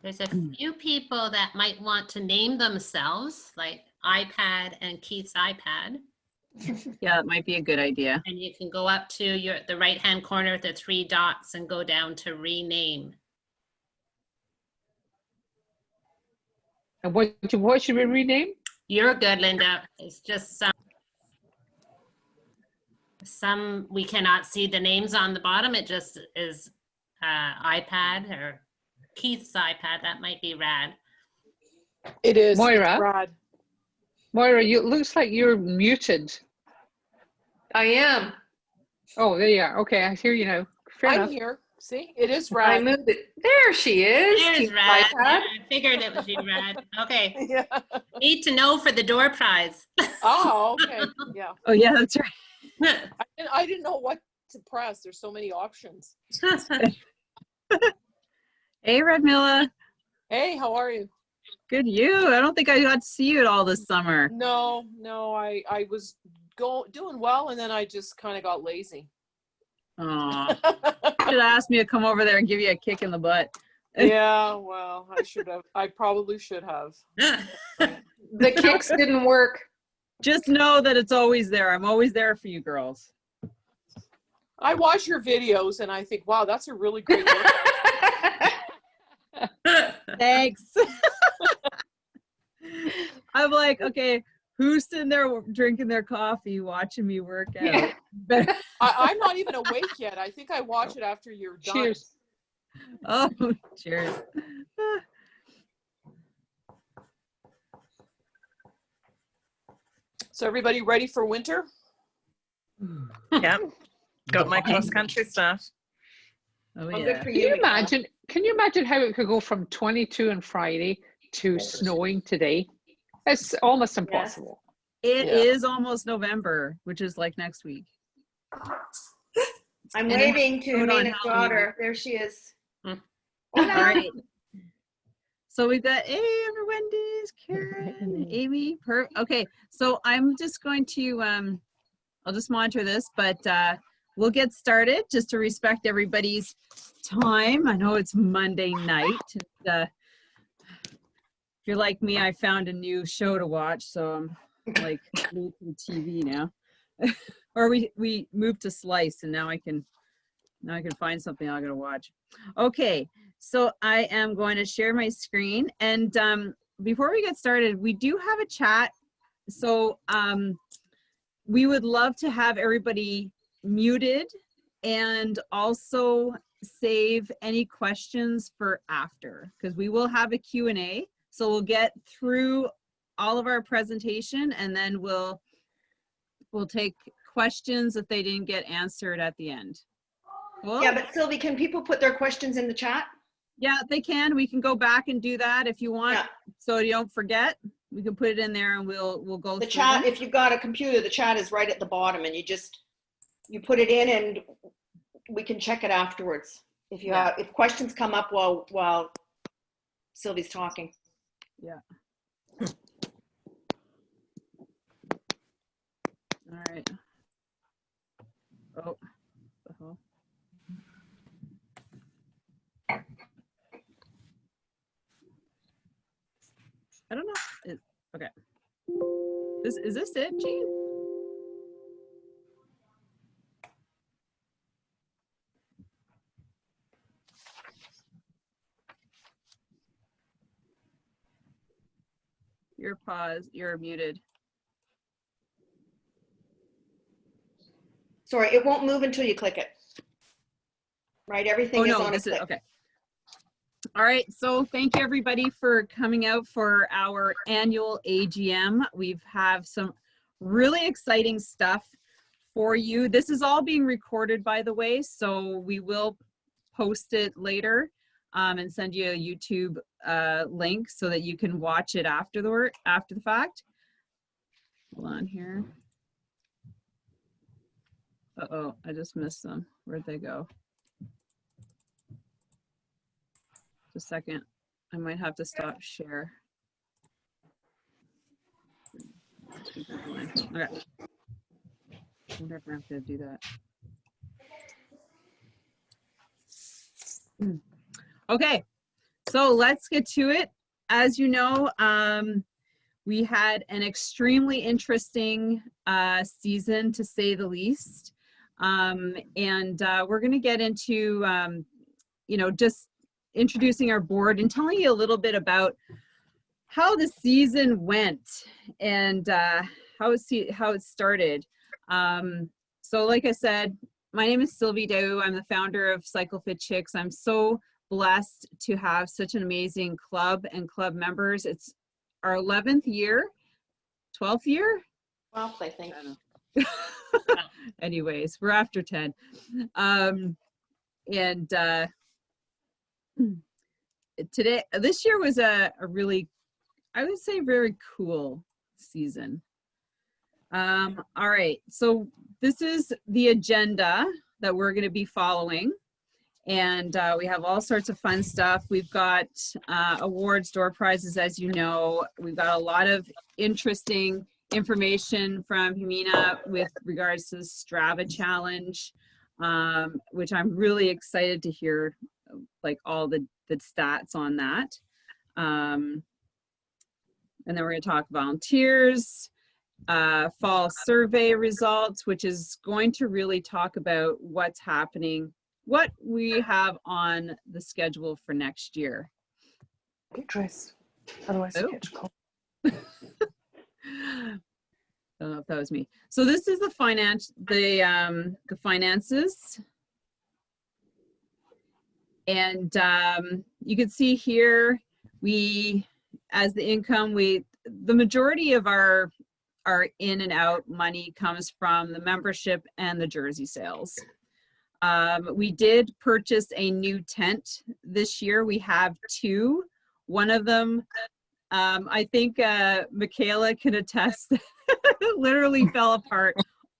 There's a few people that might want to name themselves, like iPad and Keith's iPad. Yeah, that might be a good idea. And you can go up to the right-hand corner at the 3 dots and go down to rename. And what should we rename? You're good, Linda. It's just some we cannot see the names on the bottom. It just is iPad or Keith's iPad. That might be rad. It is. Moira. It's rad. Moira, it looks like you're muted. I am. Oh, there you are. Okay, I hear you now. Fair I'm enough. here. See, it is I rad. moved it. There she is. There's Keith's rad. iPad. Yeah, I figured it was you, rad. Okay. Yeah. Need to know for the door prize. Oh, okay. Yeah. Oh yeah, that's right. I didn't know what to press. There's so many options. Hey, Redmilla. Hey, how are you? Good you. I don't think I got to see you at all this summer. No, I was doing well, and then I just kind of got lazy. Aw. You should ask me to come over there and give you a kick in the butt. Yeah, well, I should have. I probably should have. The kicks didn't work. Just know that it's always there. I'm always there for you girls. I watch your videos, and I think, wow, that's a really great workout. Thanks. I'm like, okay, who's sitting there drinking their coffee, watching me work out? Yeah. I'm not even awake yet. I think I watch it after you're done. Cheers. Oh, cheers. So everybody ready for winter? Yep. Got my cross country stuff. Oh, Well, yeah. good for Can you. you Nicole. imagine? Can you imagine how it could go from 22 on Friday to snowing today? It's almost impossible. It Yeah. is almost November, which is like next week. I'm And waving to hold on, Helena's Helen. daughter. There she is. Hmm. All right. So we've got Wendy's, Karen, Amy. Okay, so I'm just going to, I'll just monitor this, but we'll get started just to respect everybody's time. I know it's Monday night. If you're like me, I found a new show to watch, so I'm like glued to the TV now. Or we moved to Slice, and now I can find something I'm gonna watch. Okay, so I am going to share my screen, and before we get started, we do have a chat. So we would love to have everybody muted and also save any questions for after, because we will have a Q&A. So we'll get through all of our presentation, and then we'll take questions if they didn't get answered at the end. Cool? Yeah, but Sylvie, can people put their questions in the chat? Yeah, they can. We can go back and do that if you want. Yeah. So you don't forget. We can put it in there and we'll go The through chat, them. if you've got a computer, the chat is right at the bottom, and you put it in, and we can check it afterwards. If you have, if questions come up while Sylvie's talking. Yeah. All right. Oh, the hell. I don't know. Okay. Is this it, Jean? You're paused. You're muted. Sorry, it won't move until you click it. Right, everything is on a click. Okay. All right, so thank you everybody for coming out for our annual AGM. We've have some really exciting stuff for you. This is all being recorded, by the way, so we will post it later and send you a YouTube link so that you can watch it after the fact. Hold on here. Uh-oh, I just missed them. Where'd they go? Just a second. I might have to stop share. Okay. I wonder if I have to do that. Okay. So let's get to it. As you know, we had an extremely interesting season, to say the least. We're going to get into, just introducing our board and telling you a little bit about how the season went and how it started. So like I said, my name is Sylvie Daou. I'm the founder of CycleFitCHICKS. I'm so blessed to have such an amazing club and club members. It's our 11th year, 12th year? 12th, I think. I don't know. Anyways, we're after 10. This year was a really, I would say, very cool season. All right, so this is the agenda that we're going to be following. And we have all sorts of fun stuff. We've got awards, door prizes, as you know. We've got a lot of interesting information from Humina with regards to the Strava challenge, which I'm really excited to hear, like all the stats on that. And then we're going to talk volunteers, fall survey results, which is going to really talk about what's happening, what we have on the schedule for next year. Get dressed. Otherwise, you catch a cold. I don't know if that was me. So this is the finances. And you can see here, as the income, the majority of our in and out money comes from the membership and the jersey sales. We did purchase a new tent this year. We have two. One of them, I think Michaela can attest, literally fell apart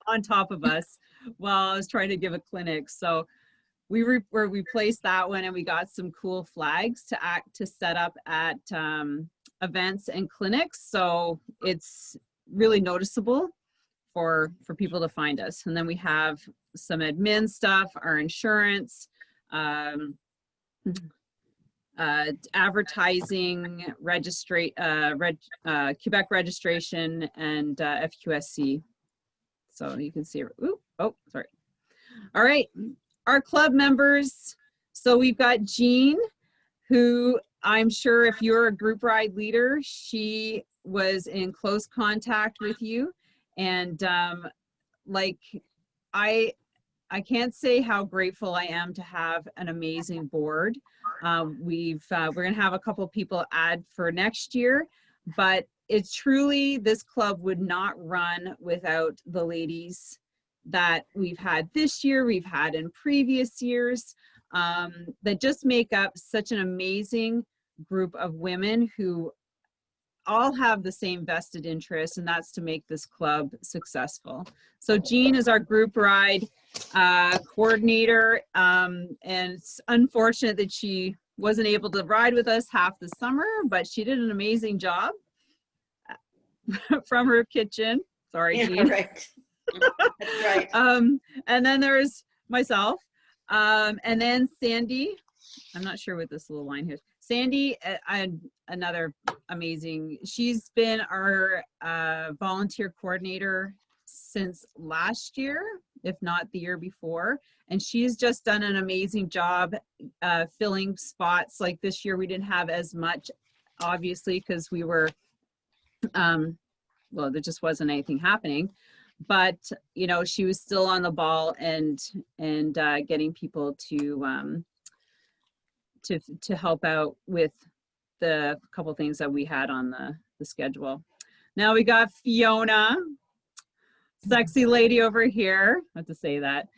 on top of us while I was trying to give a clinic. So we replaced that one, and we got some cool flags to set up at events and clinics. So it's really noticeable for people to find us. And then we have some admin stuff, our insurance, advertising, Quebec registration, and FQSC. So you can see, sorry. All right, our club members. So we've got Jean, who I'm sure if you're a group ride leader, she was in close contact with you. And I can't say how grateful I am to have an amazing board. We're going to have a couple people add for next year, but it's truly, this club would not run without the ladies that we've had this year, we've had in previous years, that just make up such an amazing group of women who all have the same vested interest, and that's to make this club successful. So Jean is our group ride coordinator, and it's unfortunate that she wasn't able to ride with us half the summer, but she did an amazing job from her kitchen. Sorry, Yeah, Jean. right. That's right. And then there's myself, and then Sandy. I'm not sure what this little line here is. Sandy, another amazing, she's been our volunteer coordinator since last year, if not the year before. And she's just done an amazing job filling spots. Like this year, we didn't have as much, obviously, because we were, well, there just wasn't anything happening. But, you know, she was still on the ball and getting people to help out with the couple things that we had on the schedule. Now we got Fiona, sexy lady over here. I have to say that.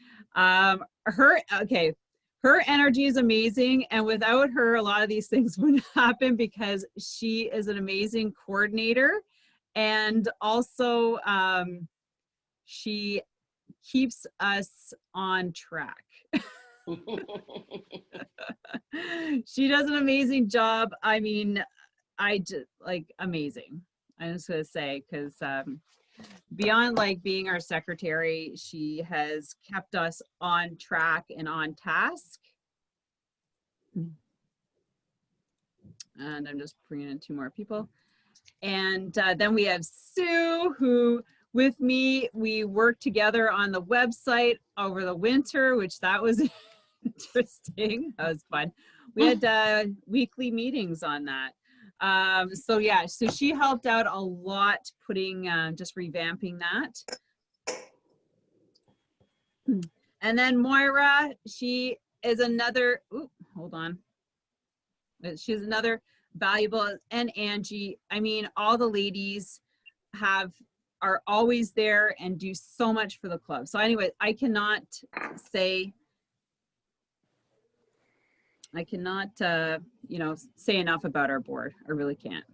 Her energy is amazing, and without her, a lot of these things wouldn't happen, because she is an amazing coordinator, and also she keeps us on track. She does an amazing job. I mean, I just amazing. I'm just gonna say, because beyond being our secretary, she has kept us on track and on task. And I'm just bringing in 2 more people. And then we have Sue, who with me, we worked together on the website over the winter, which that was interesting. That was fun. We had weekly meetings on that. So yeah, so she helped out a lot putting, just revamping that. And then Moira, she is another, ooh, hold on. She's another valuable, and Angie, I mean, all the ladies are always there and do so much for the club. So anyway, I cannot say you know, say enough about our board. I really can't.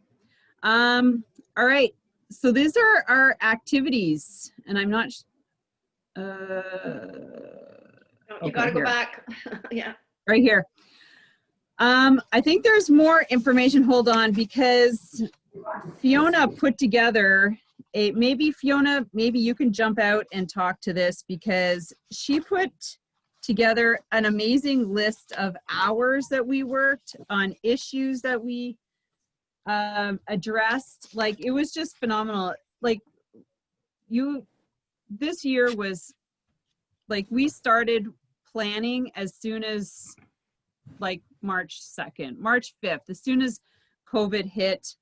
All right, so these are our activities, and I'm not, You gotta go back. Yeah. right here. I think there's more information. Hold on, because Fiona put together maybe Fiona, maybe you can jump out and talk to this, because she put together an amazing list of hours that we worked on, issues that we addressed. Like, it was just phenomenal. Like, this year was like, we started planning as soon as like March 2nd, March 5th, as soon as COVID hit,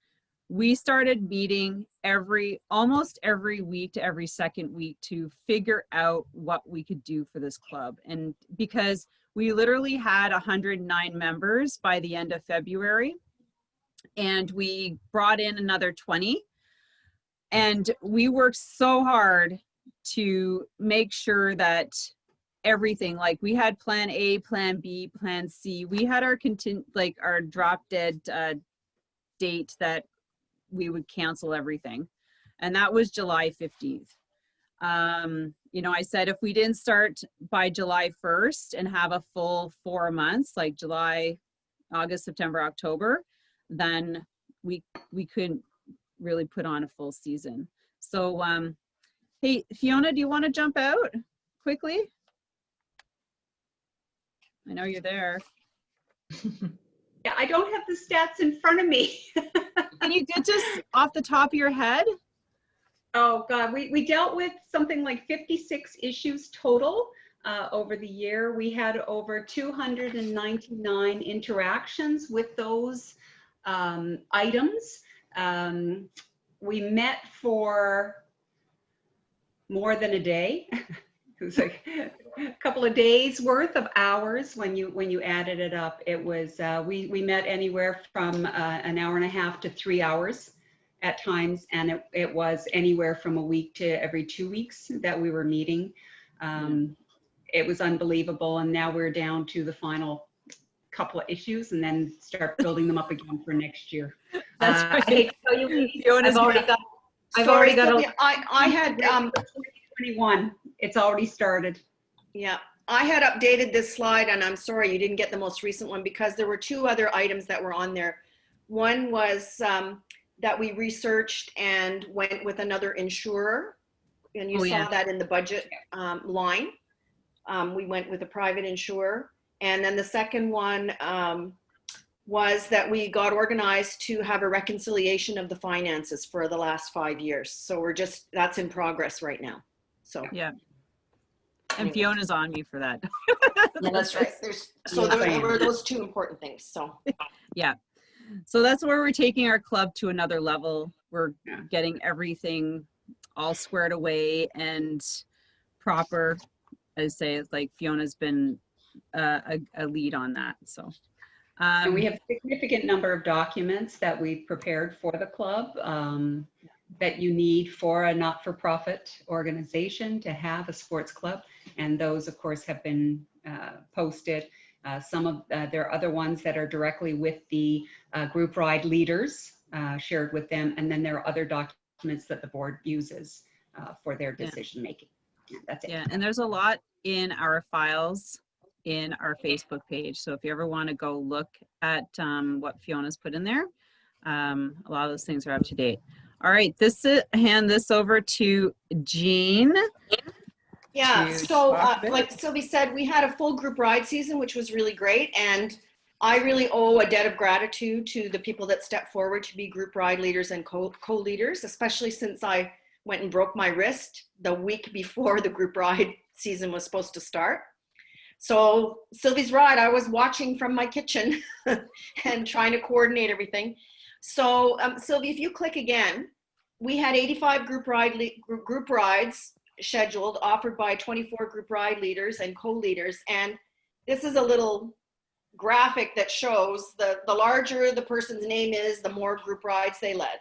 we started meeting almost every week to every second week to figure out what we could do for this club. And because we literally had 109 members by the end of February, and we brought in another 20, and we worked so hard to make sure that everything, like, we had plan A, plan B, plan C. We had our our drop dead date that we would cancel everything. And that was July 15th. You know, I said, if we didn't start by July 1st and have a full 4 months, like July, August, September, October, then we couldn't really put on a full season. So, hey, Fiona, do you want to jump out quickly? I know you're there. Yeah, I don't have the stats in front of me. Can you get just off the top of your head? Oh God, we dealt with something like 56 issues total over the year. We had over 299 interactions with those items. We met for more than a day. It was like a couple of days worth of hours when you added it up. It was we met anywhere from an hour and a half to 3 hours at times, and it was anywhere from a week to every 2 weeks that we were meeting. It was unbelievable, and now we're down to the final couple of issues, and then start building them up again for next year. That's right. I hate to tell you, Fiona's I've already got. Sorry, Sylvia, I had 2021. It's already started. yeah, I had updated this slide, and I'm sorry you didn't get the most recent one, because there were 2 other items that were on there. One was that we researched and went with another insurer, and you saw that in the budget line. We went with a private insurer. And then the second one was that we got organized to have a reconciliation of the finances for the last 5 years. So that's in progress right now. So yeah. And Fiona's on me for that. yeah, that's right. There were those 2 important things. So yeah. So that's where we're taking our club to another level. We're getting everything all squared away and proper. I say, it's like Fiona's been a lead on that. So and we have a significant number of documents that we've prepared for the club that you need for a not-for-profit organization to have a sports club. And those, of course, have been posted. Some of there are other ones that are directly with the group ride leaders, shared with them. And then there are other documents that the board uses for their decision making. Yeah, that's it. Yeah, and there's a lot in our files in our Facebook page. So if you ever want to go look at what Fiona's put in there, a lot of those things are up to date. All right, hand this over to Jean. yeah, so like Sylvie said, we had a full group ride season, which was really great. And I really owe a debt of gratitude to the people that stepped forward to be group ride leaders and co-leaders, especially since I went and broke my wrist the week before the group ride season was supposed to start. So Sylvie's ride, I was watching from my kitchen and trying to coordinate everything. So Sylvie, if you click again, we had 85 group rides scheduled, offered by 24 group ride leaders and co-leaders. And this is a little graphic that shows the larger the person's name is, the more group rides they led.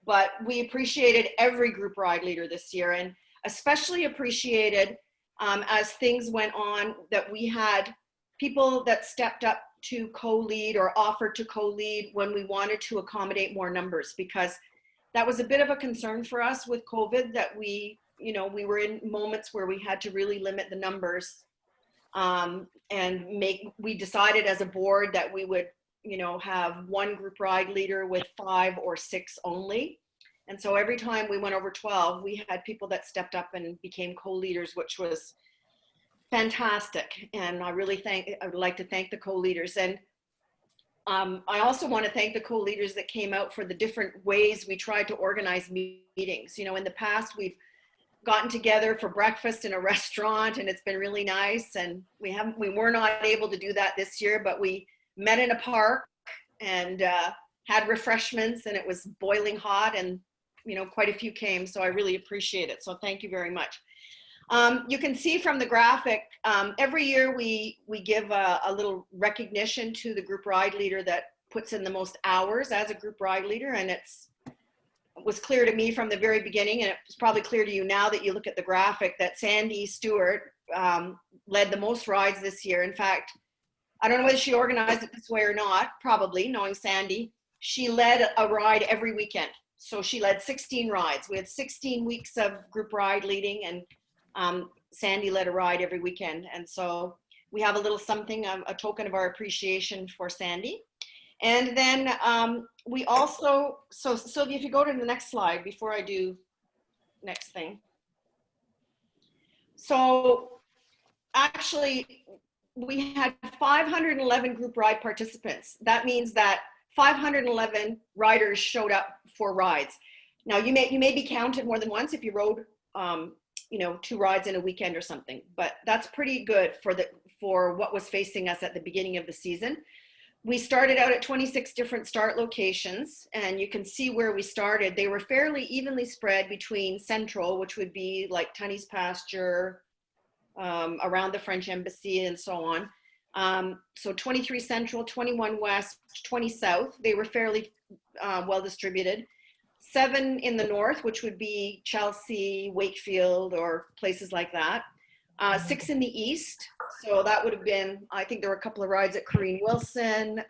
But we appreciated every group ride leader this year, and especially appreciated as things went on that we had people that stepped up to co-lead or offered to co-lead when we wanted to accommodate more numbers, because that was a bit of a concern for us with COVID, that we were in moments where we had to really limit the numbers. We decided as a board that we would, have one group ride leader with 5 or 6 only. And so every time we went over 12, we had people that stepped up and became co-leaders, which was fantastic. And I would like to thank the co-leaders. And I also want to thank the co-leaders that came out for the different ways we tried to organize meetings. In the past, we've gotten together for breakfast in a restaurant, and it's been really nice. And we were not able to do that this year, but we met in a park and had refreshments, and it was boiling hot, and quite a few came. So I really appreciate it. So thank you very much. You can see from the graphic, every year we give a little recognition to the group ride leader that puts in the most hours as a group ride leader. And it was clear to me from the very beginning, and it's probably clear to you now that you look at the graphic, that Sandy Stewart led the most rides this year. In fact, I don't know whether she organized it this way or not, probably, knowing Sandy. She led a ride every weekend. So she led 16 rides. We had 16 weeks of group ride leading, and Sandy led a ride every weekend. And so we have a little something, a token of our appreciation for Sandy. And then we also, so Sylvia, if you go to the next slide before I do next thing. So actually, we had 511 group ride participants. That means that 511 riders showed up for rides. Now you may be counted more than once if you rode 2 rides in a weekend or something, but that's pretty good for what was facing us at the beginning of the season. We started out at 26 different start locations, and you can see where we started. They were fairly evenly spread between Central, which would be like Tunney's Pasture, around the French Embassy and so on. So 23 Central, 21 West, 20 South. They were fairly well distributed. 7 in the North, which would be Chelsea, Wakefield, or places like that. 6 in the East. So that would have been, I think there were a couple of rides at Corrine Wilson,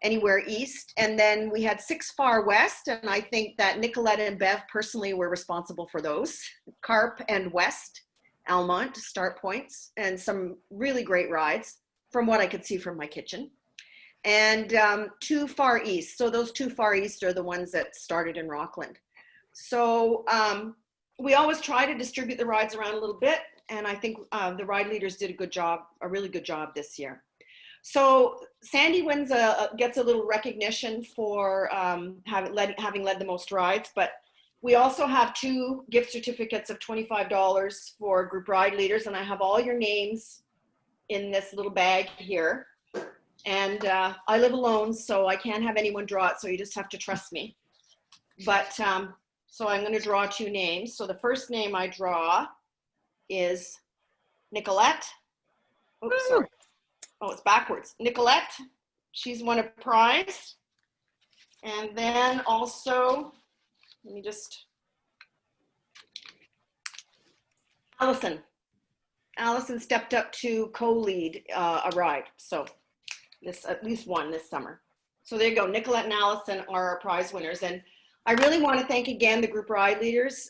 anywhere East. And then we had 6 far West. And I think that Nicolette and Bev personally were responsible for those. Carp and West, Almont start points, and some really great rides from what I could see from my kitchen. And 2 far East. So those 2 far East are the ones that started in Rockland. So we always try to distribute the rides around a little bit. And I think the ride leaders did a really good job this year. So Sandy gets a little recognition for having led the most rides, but we also have 2 gift certificates of $25 for group ride leaders. And I have all your names in this little bag here. And I live alone, so I can't have anyone draw it. So you just have to trust me. But so I'm going to draw 2 names. So the first name I draw is Nicolette. Oops, sorry. Oh, it's backwards. Nicolette. She's won a prize. And then also, let me just, Allison. Allison stepped up to co-lead a ride. So at least one this summer. So there you go. Nicolette and Allison are our prize winners. And I really want to thank again the group ride leaders.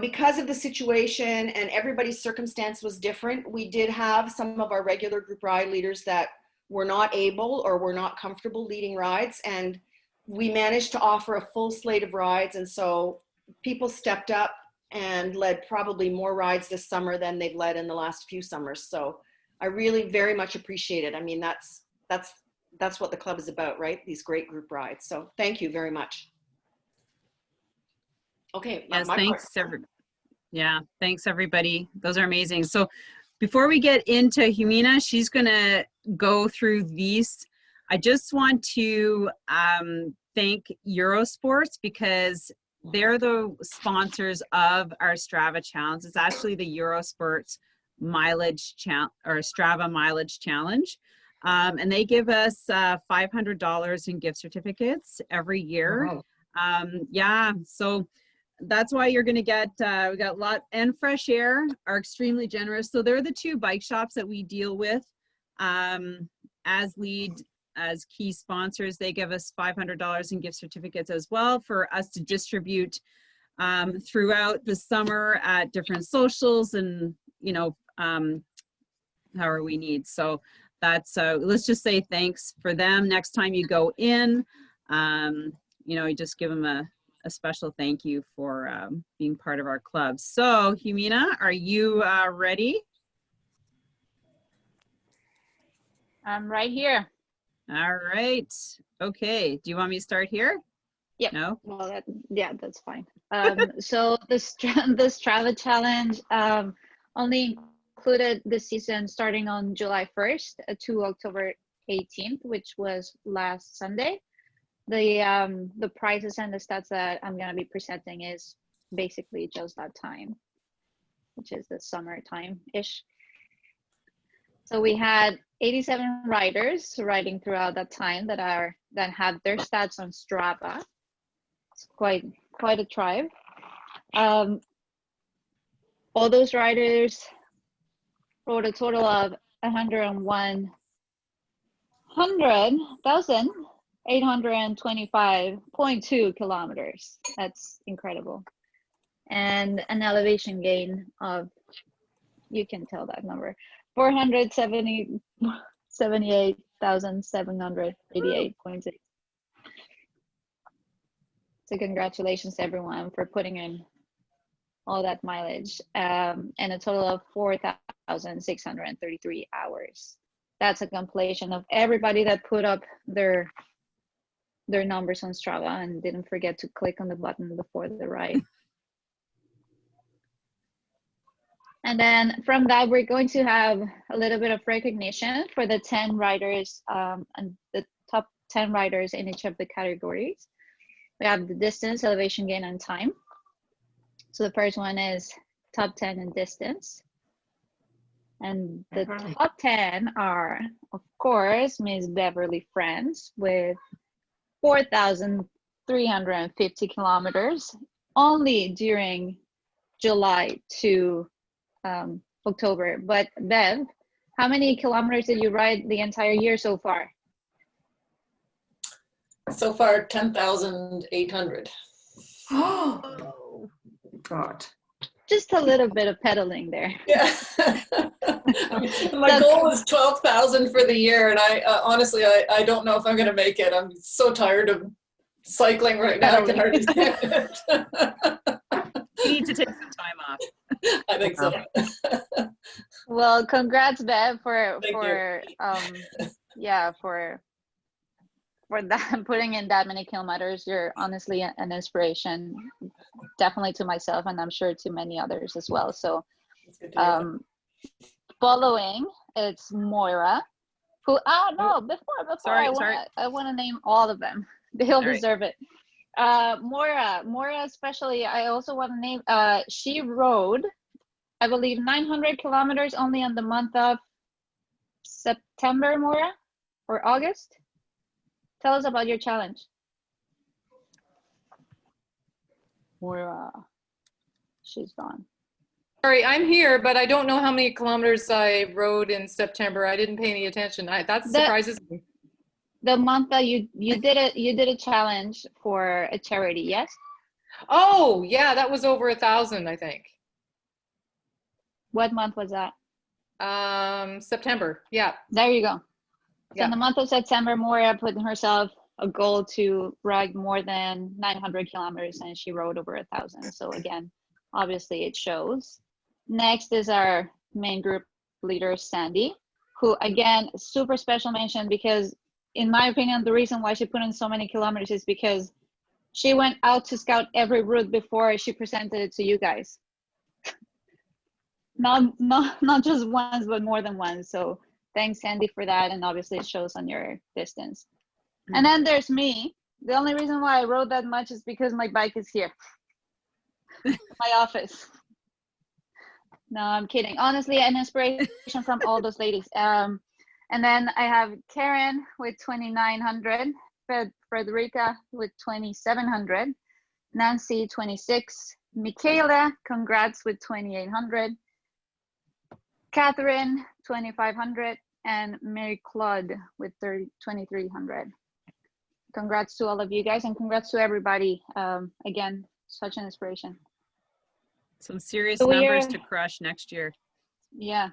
Because of the situation and everybody's circumstance was different, we did have some of our regular group ride leaders that were not able or were not comfortable leading rides. And we managed to offer a full slate of rides. And so people stepped up and led probably more rides this summer than they've led in the last few summers. So I really very much appreciate it. I mean, that's what the club is about, right? These great group rides. So thank you very much. Okay. Yes, my part. thanks yeah, thanks everybody. Those are amazing. So before we get into Humina, she's gonna go through these. I just want to thank Eurosports because they're the sponsors of our Strava challenge. It's actually the Eurosports mileage or Strava mileage challenge. And they give us $500 in gift certificates every year. Wow. Yeah, so that's why you're going to get, we got and Fresh Air are extremely generous. So they're the two bike shops that we deal with as key sponsors. They give us $500 in gift certificates as well for us to distribute throughout the summer at different socials and, you know, however we need. So that's, let's just say thanks for them. Next time you go in, you know, you just give them a special thank you for being part of our club. So Humina, are you ready? I'm right here. All right. Okay. Do you want me to start here? Yep. No? Well, yeah, that's fine. So the Strava challenge only included the season starting on July 1st to October 18th, which was last Sunday. The prizes and the stats that I'm going to be presenting is basically just that time, which is the summertime-ish. So we had 87 riders riding throughout that time that have their stats on Strava. It's quite a tribe. All those riders rode a total of 101,825.2 kilometers. That's incredible. And an elevation gain of, you can tell that number, 478,788.6. So congratulations to everyone for putting in all that mileage, and a total of 4,633 hours. That's a compilation of everybody that put up their numbers on Strava and didn't forget to click on the button before the ride. And then from that, we're going to have a little bit of recognition for the 10 riders and the top 10 riders in each of the categories. We have the distance, elevation gain, and time. So the first one is top 10 in distance. And the top 10 are, of course, Miss Beverly Friends with 4,350 kilometers only during July to October. But Bev, how many kilometers did you ride the entire year so far? So far, 10,800. Oh, God. Just a little bit of pedaling there. Yeah. My goal was 12,000 for the year, and I honestly, I don't know if I'm going to make it. I'm so tired of cycling right now. I can hardly stand it. You need to take some time off. I think so. Well, congrats, Bev, for that, putting in that many kilometers. You're honestly an inspiration, definitely to myself, and I'm sure to many others as well. So following, it's Moira, who before Sorry. I want to name all of them. They all deserve it. Moira especially, I also want to name, she rode, I believe, 900 kilometers only on the month of September, Moira, or August. Tell us about your challenge. Moira, she's gone. Sorry, I'm here, but I don't know how many kilometers I rode in September. I didn't pay any attention. That surprises me. The month that you did a challenge for a charity, yes? Oh, yeah, that was over 1,000, I think. What month was that? September, yeah. There you go. So Yeah. in the month of September, Moira put herself a goal to ride more than 900 kilometers, and she rode over 1,000. So again, obviously it shows. Next is our main group leader, Sandy, who again, super special mention, because in my opinion, the reason why she put in so many kilometers is because she went out to scout every route before she presented it to you guys. Not just once, but more than once. So thanks, Sandy, for that. And obviously it shows on your distance. And then there's me. The only reason why I rode that much is because my bike is here. My office. No, I'm kidding. Honestly, an inspiration from all those ladies. And then I have Karen with 2,900, Frederica with 2,700, Nancy 26, Michaela, congrats with 2,800, Catherine 2,500, and Mary Claude with 2,300. Congrats to all of you guys, and congrats to everybody. Again, such an inspiration. Some serious So numbers to crush next year. Yeah.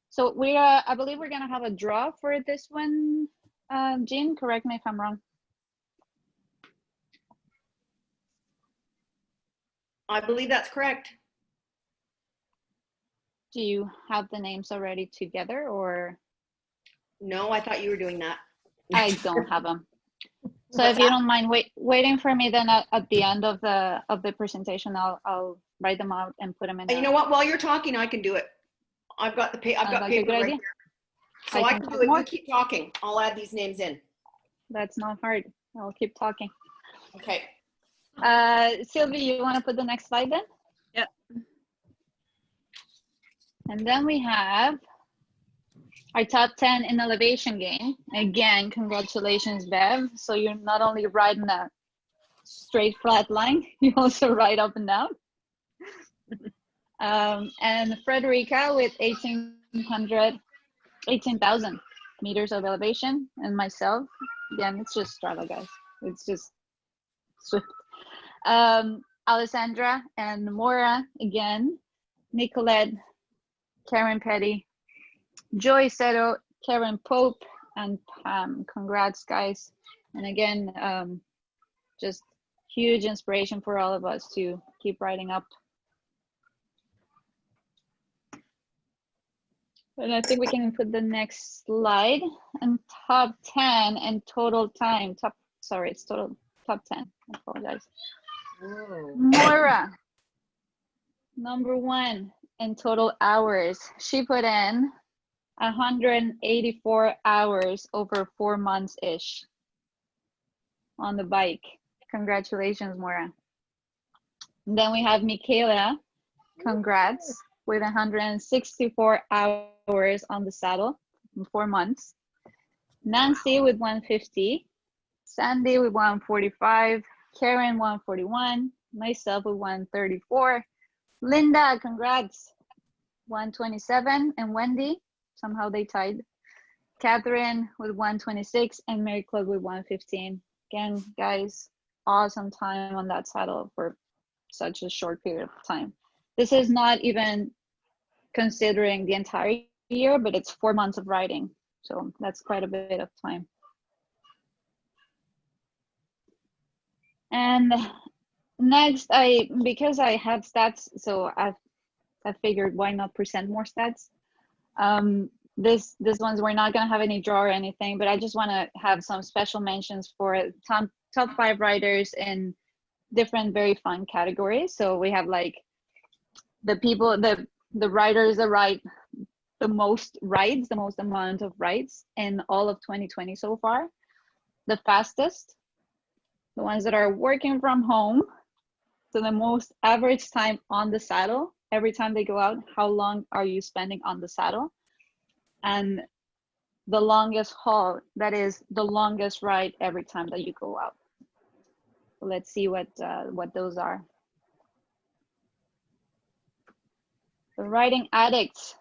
So we I believe we're gonna have a draw for this one. Jean, correct me if I'm wrong. I believe that's correct. Do you have the names already together, or? No, I thought you were doing that. I don't have them. So What's if you that? don't mind waiting for me, then at the end of the presentation, I'll write them out and put them in. And you know what? While you're talking, I can do it. I've got like a paper good right idea. here. So I can do it. You keep talking. I'll add these names in. That's not hard. I'll keep talking. Okay. Sylvie, you want to put the next slide then? Yep. And then we have our top 10 in elevation gain. Again, congratulations, Bev. So you're not only riding a straight flat line, you also ride up and down. And Frederica with 18,000 meters of elevation, and myself, again, it's just Strava, guys. It's just Swift. Alessandra and Mora again, Nicolette, Karen Petty, Joy Seto, Karen Pope, and Pam. Congrats, guys. And again, just huge inspiration for all of us to keep riding up. And I think we can put the next slide. And top 10 and total time. It's total top 10. I apologize. Moira, number 1 in total hours. She put in 184 hours over 4 months-ish on the bike. Congratulations, Moira. And then we have Michaela. Congrats, with 164 hours on the saddle in 4 months. Nancy with 150. Sandy with 145. Karen 141. Myself with 134. Linda, congrats, 127. And Wendy, somehow they tied. Catherine with 126 and Mary Claude with 115. Again, guys, awesome time on that saddle for such a short period of time. This is not even considering the entire year, but it's 4 months of riding. So that's quite a bit of time. And next, because I have stats, so I figured why not present more stats. This ones, we're not gonna have any draw or anything, but I just wanna have some special mentions for top 5 riders in different very fun categories. So we have like the people, the riders that ride the most rides, the most amount of rides in all of 2020 so far. The fastest, the ones that are working from home, so the most average time on the saddle every time they go out. How long are you spending on the saddle? And the longest haul, that is the longest ride every time that you go out. So let's see what those are. The riding addicts.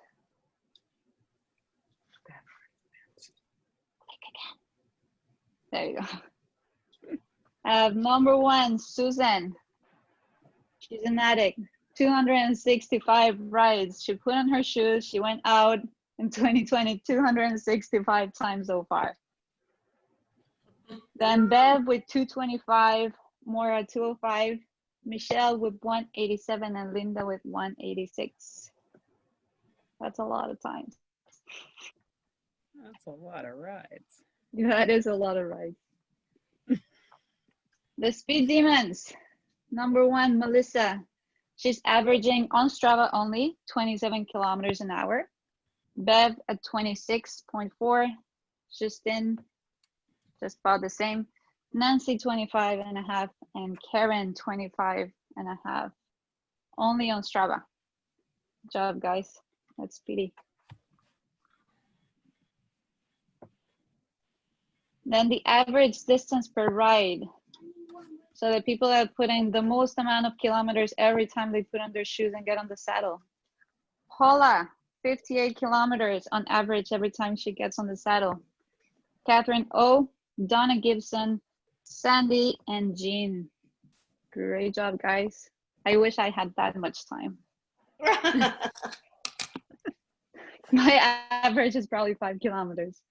There you go. Number 1, Susan. She's an addict. 265 rides. She put on her shoes. She went out in 2020, 265 times so far. Then Bev with 225, Maura 205, Michelle with 187, and Linda with 186. That's a lot of times. That's a lot of rides. That is a lot of rides. The Speed Demons. Number 1, Melissa. She's averaging on Strava only 27 kilometers an hour. Bev at 26.4. Justin, just about the same. Nancy 25.5 and Karen 25.5. Only on Strava. Good job, guys. That's speedy. Then the average distance per ride. So the people that put in the most amount of kilometers every time they put on their shoes and get on the saddle. Paula, 58 kilometers on average every time she gets on the saddle. Catherine O, Donna Gibson, Sandy, and Jean. Great job, guys. I wish I had that much time. My average is probably 5 kilometers.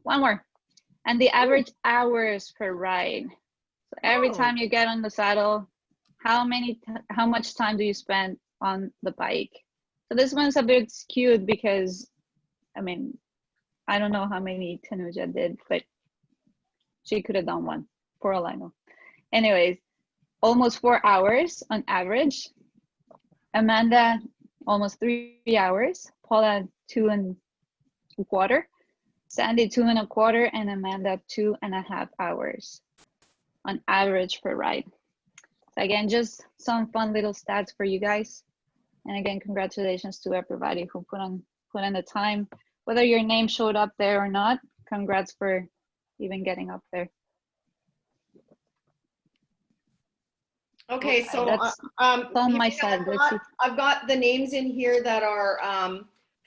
One more. And the average hours per ride. So every time you get on the saddle, how much time do you spend on the bike? So this one's a bit skewed because, I mean, I don't know how many Tanuja did, but she could have done one, for all I know. Anyways, almost 4 hours on average. Amanda, almost 3 hours. Paula, 2.25. Sandy, 2.25, and Amanda, 2.5 hours on average per ride. So again, just some fun little stats for you guys. And again, congratulations to everybody who put in the time. Whether your name showed up there or not, congrats for even getting up there. Okay, so That's on my side. Let's see. I've got the names in here that are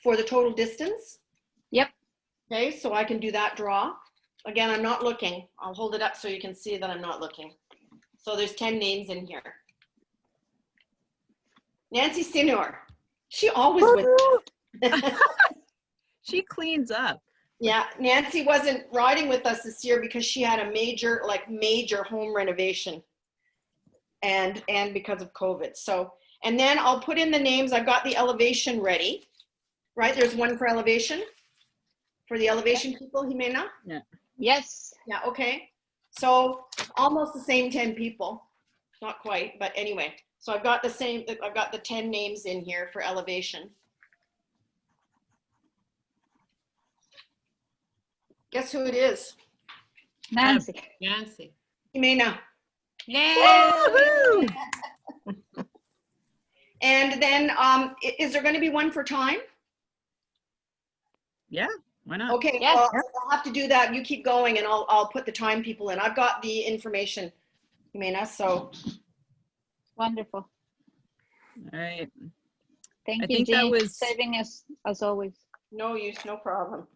for the total distance. Yep. Okay, so I can do that draw. Again, I'm not looking. I'll hold it up so you can see that I'm not looking. So there's 10 names in here. Nancy Sinor. She always with us. She cleans up. Yeah, Nancy wasn't riding with us this year because she had a major home renovation and because of COVID. So, and then I'll put in the names. I've got the elevation ready, right? There's one for elevation. For the elevation people, Jimena? Yeah. Yes. Yeah, okay. So almost the same 10 people. Not quite, but anyway. So I've got the 10 names in here for elevation. Guess who it is? Nancy. Nancy. Jimena. Yay! And then is there going to be one for time? Yeah, why not? Okay, Yes. well, I'll have to do that. You keep going and I'll put the time people in. I've got the information, Jimena, so. Wonderful. All right. Thank I you, think that Jean, was- saving us as always. No use, no problem.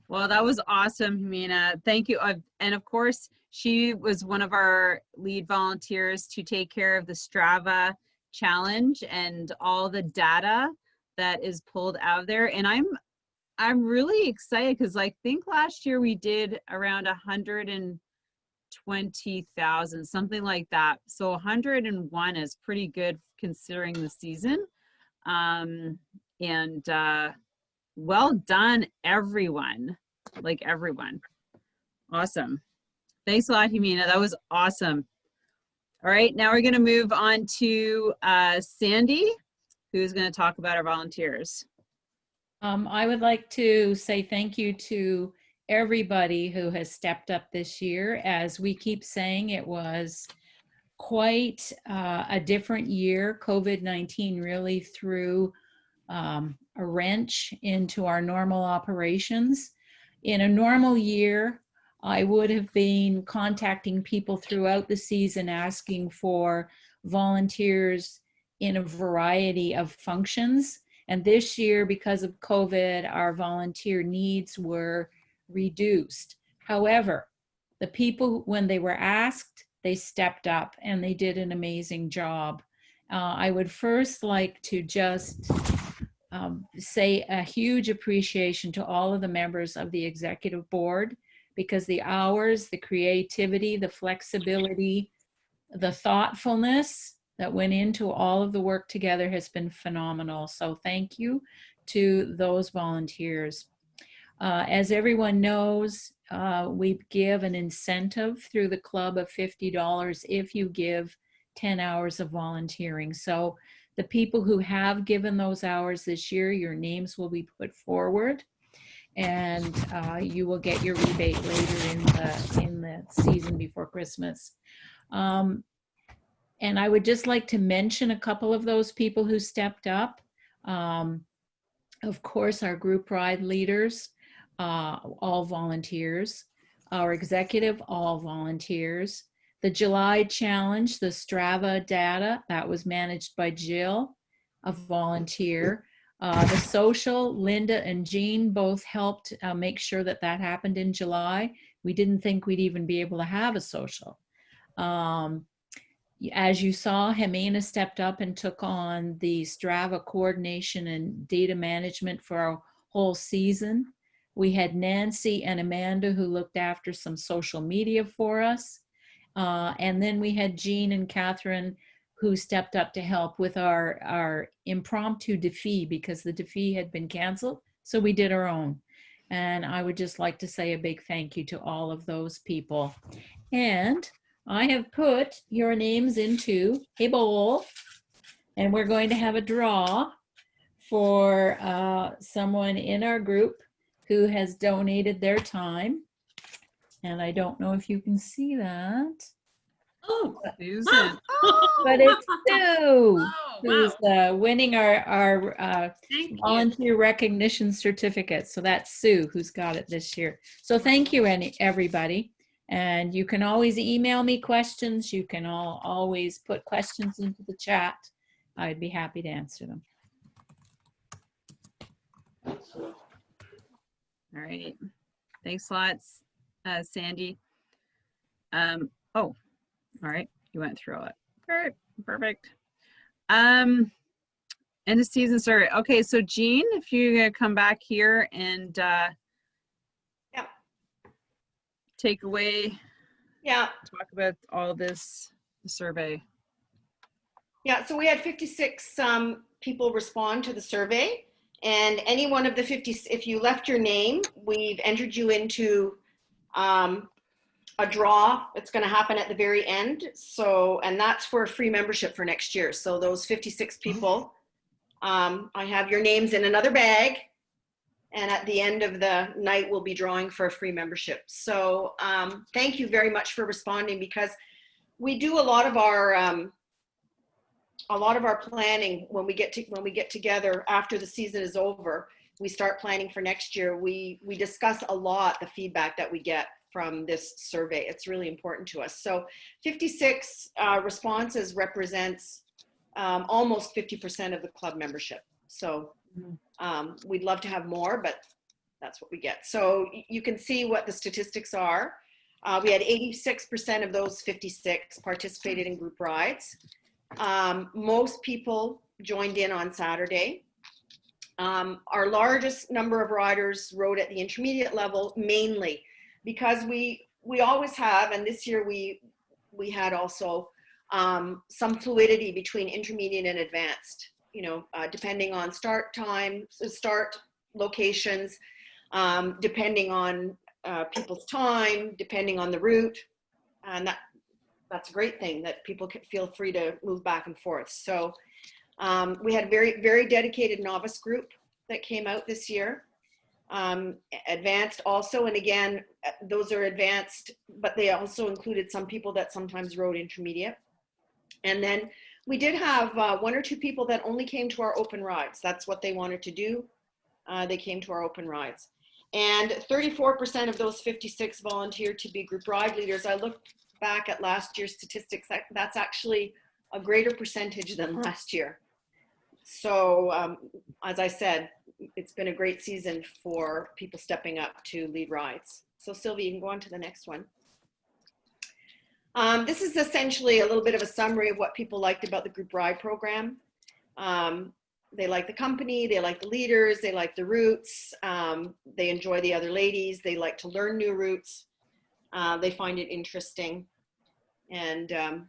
Well, that was awesome, Jimena. Thank you. And of course, she was one of our lead volunteers to take care of the Strava challenge and all the data that is pulled out of there. And I'm really excited because I think last year we did around 120,000, something like that. So 101 is pretty good considering the season. Well done, everyone. Like everyone. Awesome. Thanks a lot, Jimena. That was awesome. All right, now we're going to move on to Sandy, who's going to talk about our volunteers. I would like to say thank you to everybody who has stepped up this year. As we keep saying, it was quite a different year. COVID-19 really threw a wrench into our normal operations. In a normal year, I would have been contacting people throughout the season asking for volunteers in a variety of functions. And this year, because of COVID, our volunteer needs were reduced. However, the people, when they were asked, they stepped up and they did an amazing job. I would first like to just say a huge appreciation to all of the members of the executive board, because the hours, the creativity, the flexibility, the thoughtfulness that went into all of the work together has been phenomenal. So thank you to those volunteers. As everyone knows, we give an incentive through the club of $50 if you give 10 hours of volunteering. So the people who have given those hours this year, your names will be put forward, and you will get your rebate later in the season before Christmas. And I would just like to mention a couple of those people who stepped up. Of course, our group ride leaders, all volunteers. Our executive, all volunteers. The July challenge, the Strava data, that was managed by Jill, a volunteer. The social, Linda and Jean both helped make sure that that happened in July. We didn't think we'd even be able to have a social. As you saw, Jimena stepped up and took on the Strava coordination and data management for our whole season. We had Nancy and Amanda who looked after some social media for us. And then we had Jean and Catherine who stepped up to help with our impromptu défi, because the défi had been canceled. So we did our own. And I would just like to say a big thank you to all of those people. And I have put your names into a bowl, and we're going to have a draw for someone in our group who has donated their time. And I don't know if you can see that. Oh, Susan. But it's Sue wow. who's winning our Thank you. volunteer recognition certificate. So that's Sue who's got it this year. So thank you, everybody. And you can always email me questions. You can always put questions into the chat. I'd be happy to answer them. All right. Thanks lots, Sandy. Oh, all right. You went through it. All right. Perfect. End of season survey. Okay. So Jean, if you come back here and take away, talk about all this survey. Yeah, so we had 56 people respond to the survey, and any one of the 50, if you left your name, we've entered you into a draw. It's going to happen at the very end. So, and that's for a free membership for next year. So those 56 people, I have your names in another bag. And at the end of the night, we'll be drawing for a free membership. So thank you very much for responding, because we do a lot of our planning when we get together after the season is over. We start planning for next year. We discuss a lot the feedback that we get from this survey. It's really important to us. So 56 responses represents almost 50% of the club membership. So we'd love to have more, but that's what we get. So you can see what the statistics are. We had 86% of those 56 participated in group rides. Most people joined in on Saturday. Our largest number of riders rode at the intermediate level, mainly because we always have, and this year we had also some fluidity between intermediate and advanced. You know, depending on start time, start locations, depending on people's time, depending on the route, and that's a great thing that people can feel free to move back and forth. So we had very, very dedicated novice group that came out this year. Advanced also, and again, those are advanced, but they also included some people that sometimes rode intermediate. And then we did have one or two people that only came to our open rides. That's what they wanted to do. They came to our open rides. And 34% of those 56 volunteered to be group ride leaders. I looked back at last year's statistics. That's actually a greater percentage than last year. So as I said, it's been a great season for people stepping up to lead rides. So Sylvia, you can go on to the next one. This is essentially a little bit of a summary of what people liked about the group ride program. They like the company, they like the leaders, they like the routes, they enjoy the other ladies, they like to learn new routes, they find it interesting. And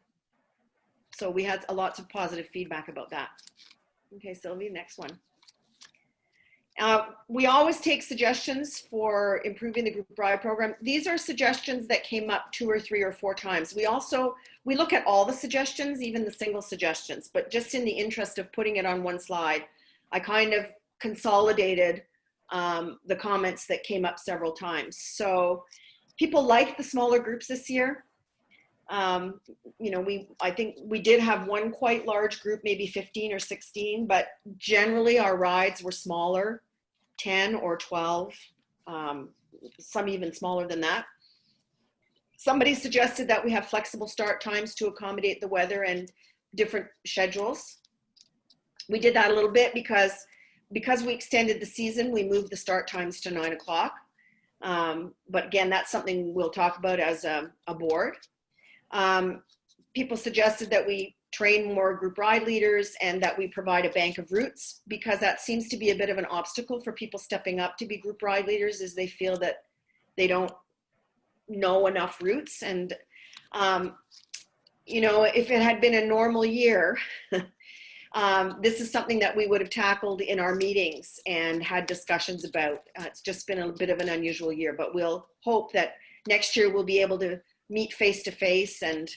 So we had lots of positive feedback about that. Okay, Sylvie, next one. We always take suggestions for improving the group ride program. These are suggestions that came up 2 or 3 or 4 times. We look at all the suggestions, even the single suggestions, but just in the interest of putting it on one slide, I kind of consolidated the comments that came up several times. So people liked the smaller groups this year. You know, I think we did have one quite large group, maybe 15 or 16, but generally our rides were smaller, 10 or 12, some even smaller than that. Somebody suggested that we have flexible start times to accommodate the weather and different schedules. We did that a little bit because we extended the season, we moved the start times to 9 o'clock. But again, that's something we'll talk about as a board. People suggested that we train more group ride leaders and that we provide a bank of routes, because that seems to be a bit of an obstacle for people stepping up to be group ride leaders, is they feel that they don't know enough routes. And, you know, if it had been a normal year, this is something that we would have tackled in our meetings and had discussions about. It's just been a bit of an unusual year, but we'll hope that next year we'll be able to meet face to face and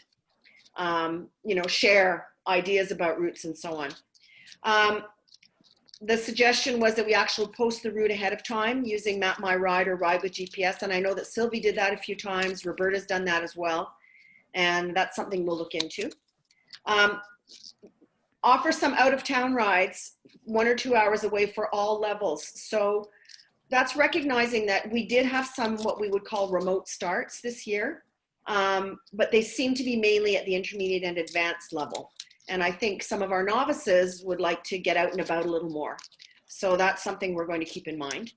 you know, share ideas about routes and so on. The suggestion was that we actually post the route ahead of time using Map My Ride or Ride with GPS. And I know that Sylvie did that a few times. Roberta's done that as well. And that's something we'll look into. Offer some out of town rides 1 or 2 hours away for all levels. So that's recognizing that we did have some what we would call remote starts this year. But they seem to be mainly at the intermediate and advanced level. And I think some of our novices would like to get out and about a little more. So that's something we're going to keep in mind.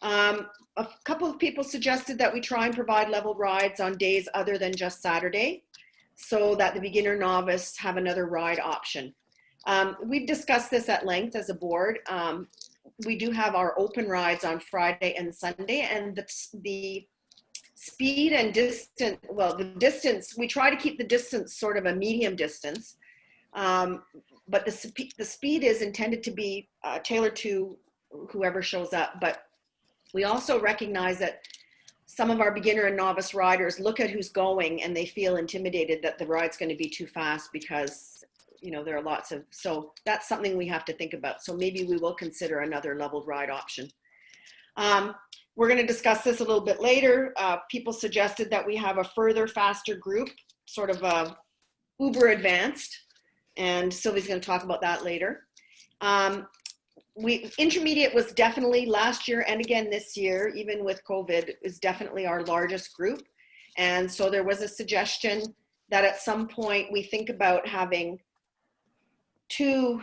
A couple of people suggested that we try and provide level rides on days other than just Saturday, so that the beginner novice have another ride option. We've discussed this at length as a board. We do have our open rides on Friday and Sunday, and the speed and distance, well, the distance, we try to keep the distance sort of a medium distance, but the speed is intended to be tailored to whoever shows up. But we also recognize that some of our beginner and novice riders look at who's going and they feel intimidated that the ride's going to be too fast because, you know, there are lots of, so that's something we have to think about. So maybe we will consider another leveled ride option. We're going to discuss this a little bit later. People suggested that we have a further faster group, sort of uber advanced, and Sylvie's going to talk about that later. Intermediate was definitely last year and again this year, even with COVID, is definitely our largest group. And so there was a suggestion that at some point we think about having 2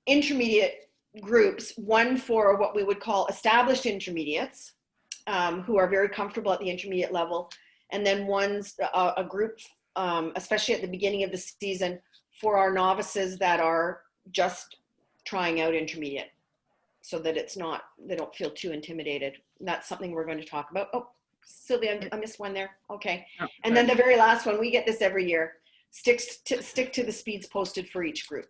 intermediate groups, one for what we would call established intermediates, who are very comfortable at the intermediate level, and then one's a group, especially at the beginning of the season, for our novices that are just trying out intermediate, so that it's not, they don't feel too intimidated. And that's something we're going to talk about. Oh, Sylvia, I missed one there. Okay. Oh, and then the very last one, we get this every year, stick to the speeds posted for each group.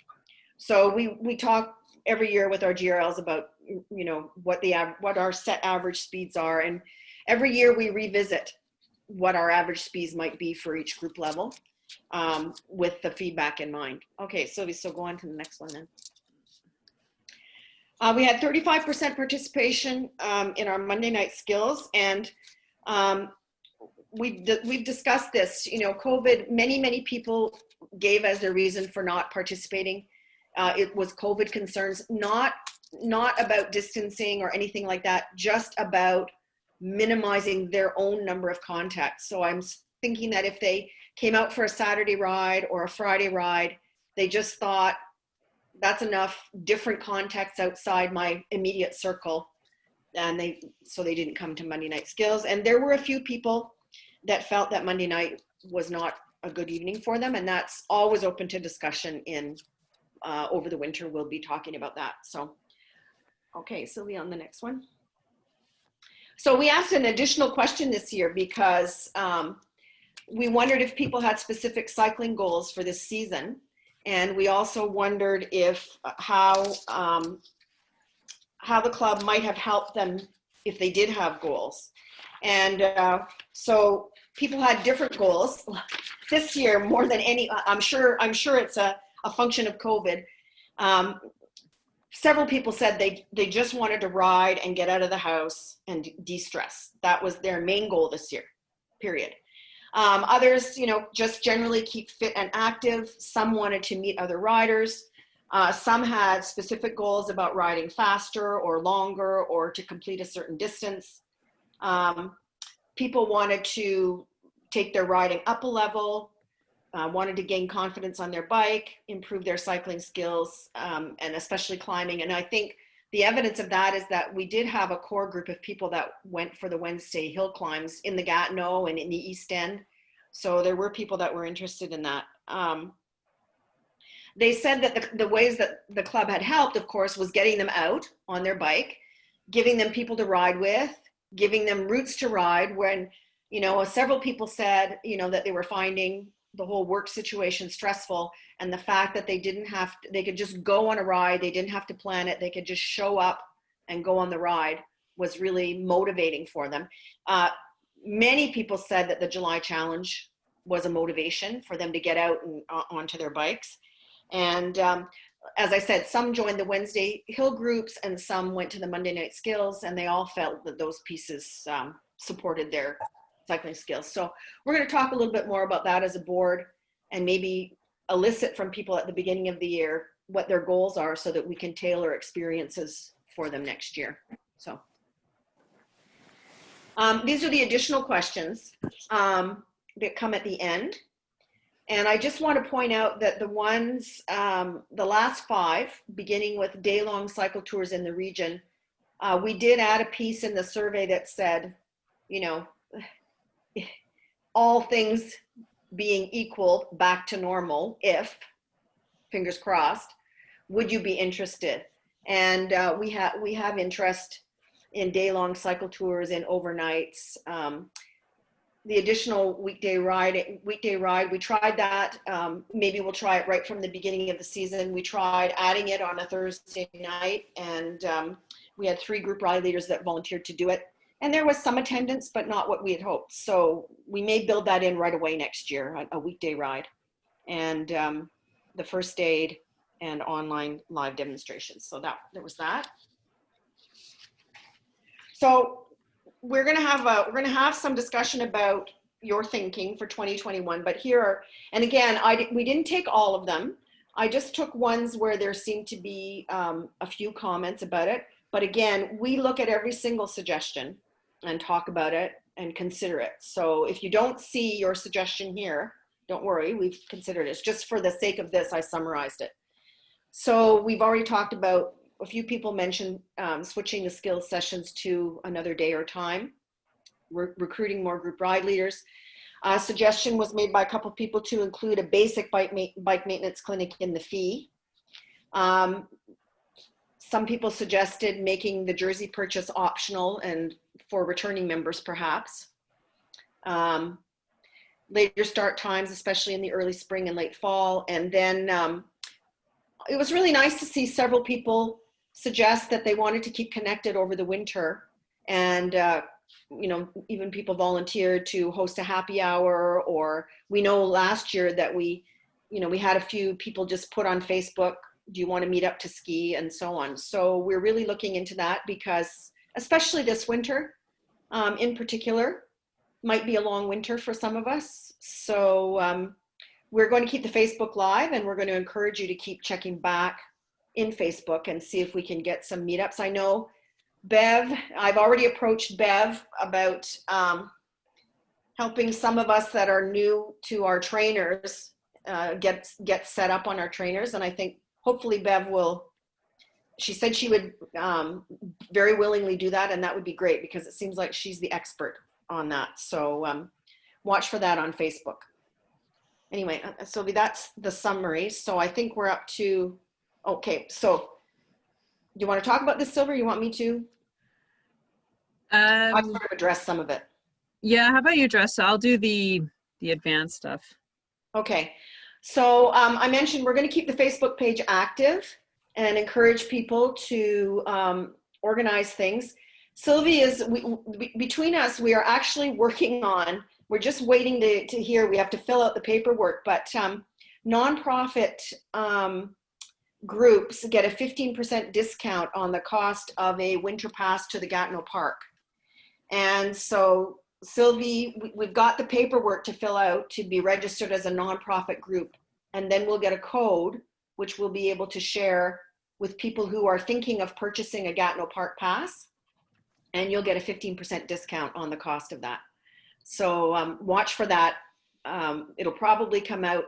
So we talk every year with our GRLs about, you know, what our set average speeds are. And every year we revisit what our average speeds might be for each group level, with the feedback in mind. Okay, Sylvie, so go on to the next one then. We had 35% participation in our Monday night skills, and we've discussed this. You know, COVID, many people gave as their reason for not participating. It was COVID concerns, not about distancing or anything like that, just about minimizing their own number of contacts. So I'm thinking that if they came out for a Saturday ride or a Friday ride, they just thought that's enough different contacts outside my immediate circle, and so they didn't come to Monday night skills. And there were a few people that felt that Monday night was not a good evening for them, and that's always open to discussion in over the winter. We'll be talking about that. So, okay, Sylvia, on the next one. So we asked an additional question this year because we wondered if people had specific cycling goals for this season. And we also wondered if how the club might have helped them if they did have goals. And so people had different goals this year more than any. I'm sure it's a function of COVID. Several people said they just wanted to ride and get out of the house and de-stress. That was their main goal this year, period. Others, just generally keep fit and active. Some wanted to meet other riders. Some had specific goals about riding faster or longer or to complete a certain distance. People wanted to take their riding up a level, wanted to gain confidence on their bike, improve their cycling skills, and especially climbing. And I think the evidence of that is that we did have a core group of people that went for the Wednesday hill climbs in the Gatineau and in the East End. So there were people that were interested in that. They said that the ways that the club had helped, of course, was getting them out on their bike, giving them people to ride with, giving them routes to ride when, several people said, that they were finding the whole work situation stressful, and the fact that they could just go on a ride, they didn't have to plan it, they could just show up and go on the ride was really motivating for them. Many people said that the July Challenge was a motivation for them to get out and onto their bikes. And as I said, some joined the Wednesday hill groups and some went to the Monday night skills, and they all felt that those pieces supported their cycling skills. So we're going to talk a little bit more about that as a board and maybe elicit from people at the beginning of the year what their goals are so that we can tailor experiences for them next year. So these are the additional questions that come at the end. And I just want to point out that the ones, the last 5, beginning with day-long cycle tours in the region, we did add a piece in the survey that said, all things being equal, back to normal, if, fingers crossed, would you be interested? And we have interest in day-long cycle tours and overnights. The additional weekday ride, we tried that. Maybe we'll try it right from the beginning of the season. We tried adding it on a Thursday night, and we had 3 group ride leaders that volunteered to do it. And there was some attendance, but not what we had hoped. So we may build that in right away next year, a weekday ride, and the first aid and online live demonstrations. So there was that. So we're going to have some discussion about your thinking for 2021, but here are, and again, we didn't take all of them. I just took ones where there seemed to be a few comments about it. But again, we look at every single suggestion and talk about it and consider it. So if you don't see your suggestion here, don't worry, we've considered it. It's just for the sake of this, I summarized it. So we've already talked about, a few people mentioned switching the skills sessions to another day or time. We're recruiting more group ride leaders. A suggestion was made by a couple of people to include a basic bike maintenance clinic in the fee. Some people suggested making the jersey purchase optional and for returning members perhaps. Later start times, especially in the early spring and late fall. And then it was really nice to see several people suggest that they wanted to keep connected over the winter. And even people volunteered to host a happy hour, or we know last year that we had a few people just put on Facebook, do you want to meet up to ski, and so on. So we're really looking into that because especially this winter in particular might be a long winter for some of us. So we're going to keep the Facebook Live, and we're going to encourage you to keep checking back in Facebook and see if we can get some meetups. I know Bev, I've already approached Bev about helping some of us that are new to our trainers get set up on our trainers. And I think hopefully Bev she said she would very willingly do that, and that would be great because it seems like she's the expert on that. So watch for that on Facebook. Anyway, Sylvie, that's the summary. So I think we're up to, okay, so do you want to talk about this, Sylvie, or you want me to? I sort of address some of it. Yeah, how about you address? I'll do the the advanced stuff. Okay. So I mentioned we're going to keep the Facebook page active and encourage people to organize things. Sylvie between us, we are actually working on, we're just waiting to hear, we have to fill out the paperwork, but nonprofit groups get a 15% discount on the cost of a winter pass to the Gatineau Park. And so Sylvie, we've got the paperwork to fill out to be registered as a nonprofit group. And then we'll get a code, which we'll be able to share with people who are thinking of purchasing a Gatineau Park pass. And you'll get a 15% discount on the cost of that. So watch for that. It'll probably come out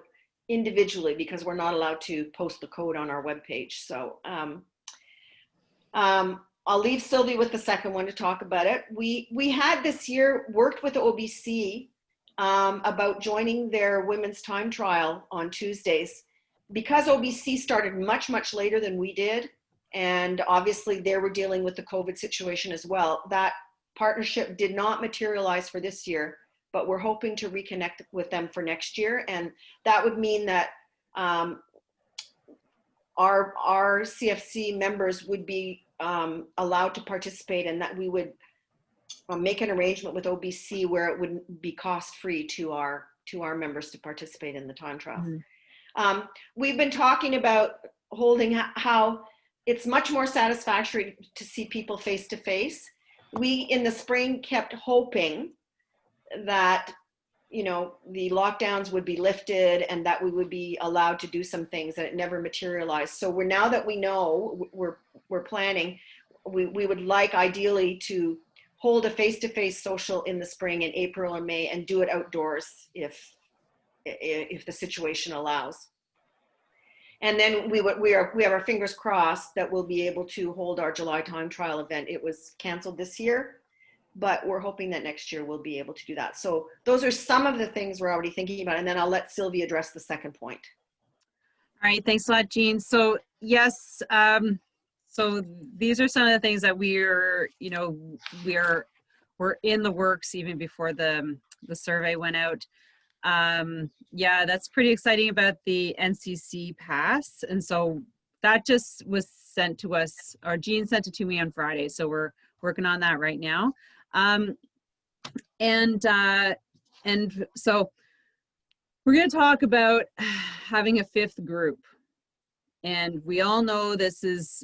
individually because we're not allowed to post the code on our webpage. So I'll leave Sylvie with the second one to talk about it. We had this year worked with OBC about joining their women's time trial on Tuesdays. Because OBC started much, much later than we did, and obviously they were dealing with the COVID situation as well, that partnership did not materialize for this year, but we're hoping to reconnect with them for next year. And that would mean that our CFC members would be allowed to participate, and that we would make an arrangement with OBC where it wouldn't be cost-free to our members to participate in the time trial. Mm-hmm. We've been talking about holding how it's much more satisfactory to see people face to face. We in the spring kept hoping that, you know, the lockdowns would be lifted and that we would be allowed to do some things, and it never materialized. So now that we know, we're planning, we would like ideally to hold a face-to-face social in the spring in April or May and do it outdoors if the situation allows. And then we have our fingers crossed that we'll be able to hold our July time trial event. It was canceled this year, but we're hoping that next year we'll be able to do that. So those are some of the things we're already thinking about. And then I'll let Sylvie address the second point. All right, thanks a lot, Jean. So yes, so these are some of the things that we're in the works even before the survey went out. Yeah, that's pretty exciting about the NCC pass. And so that just was sent to us, or Jean sent it to me on Friday. So we're working on that right now. And so we're going to talk about having a fifth group. And we all know this is,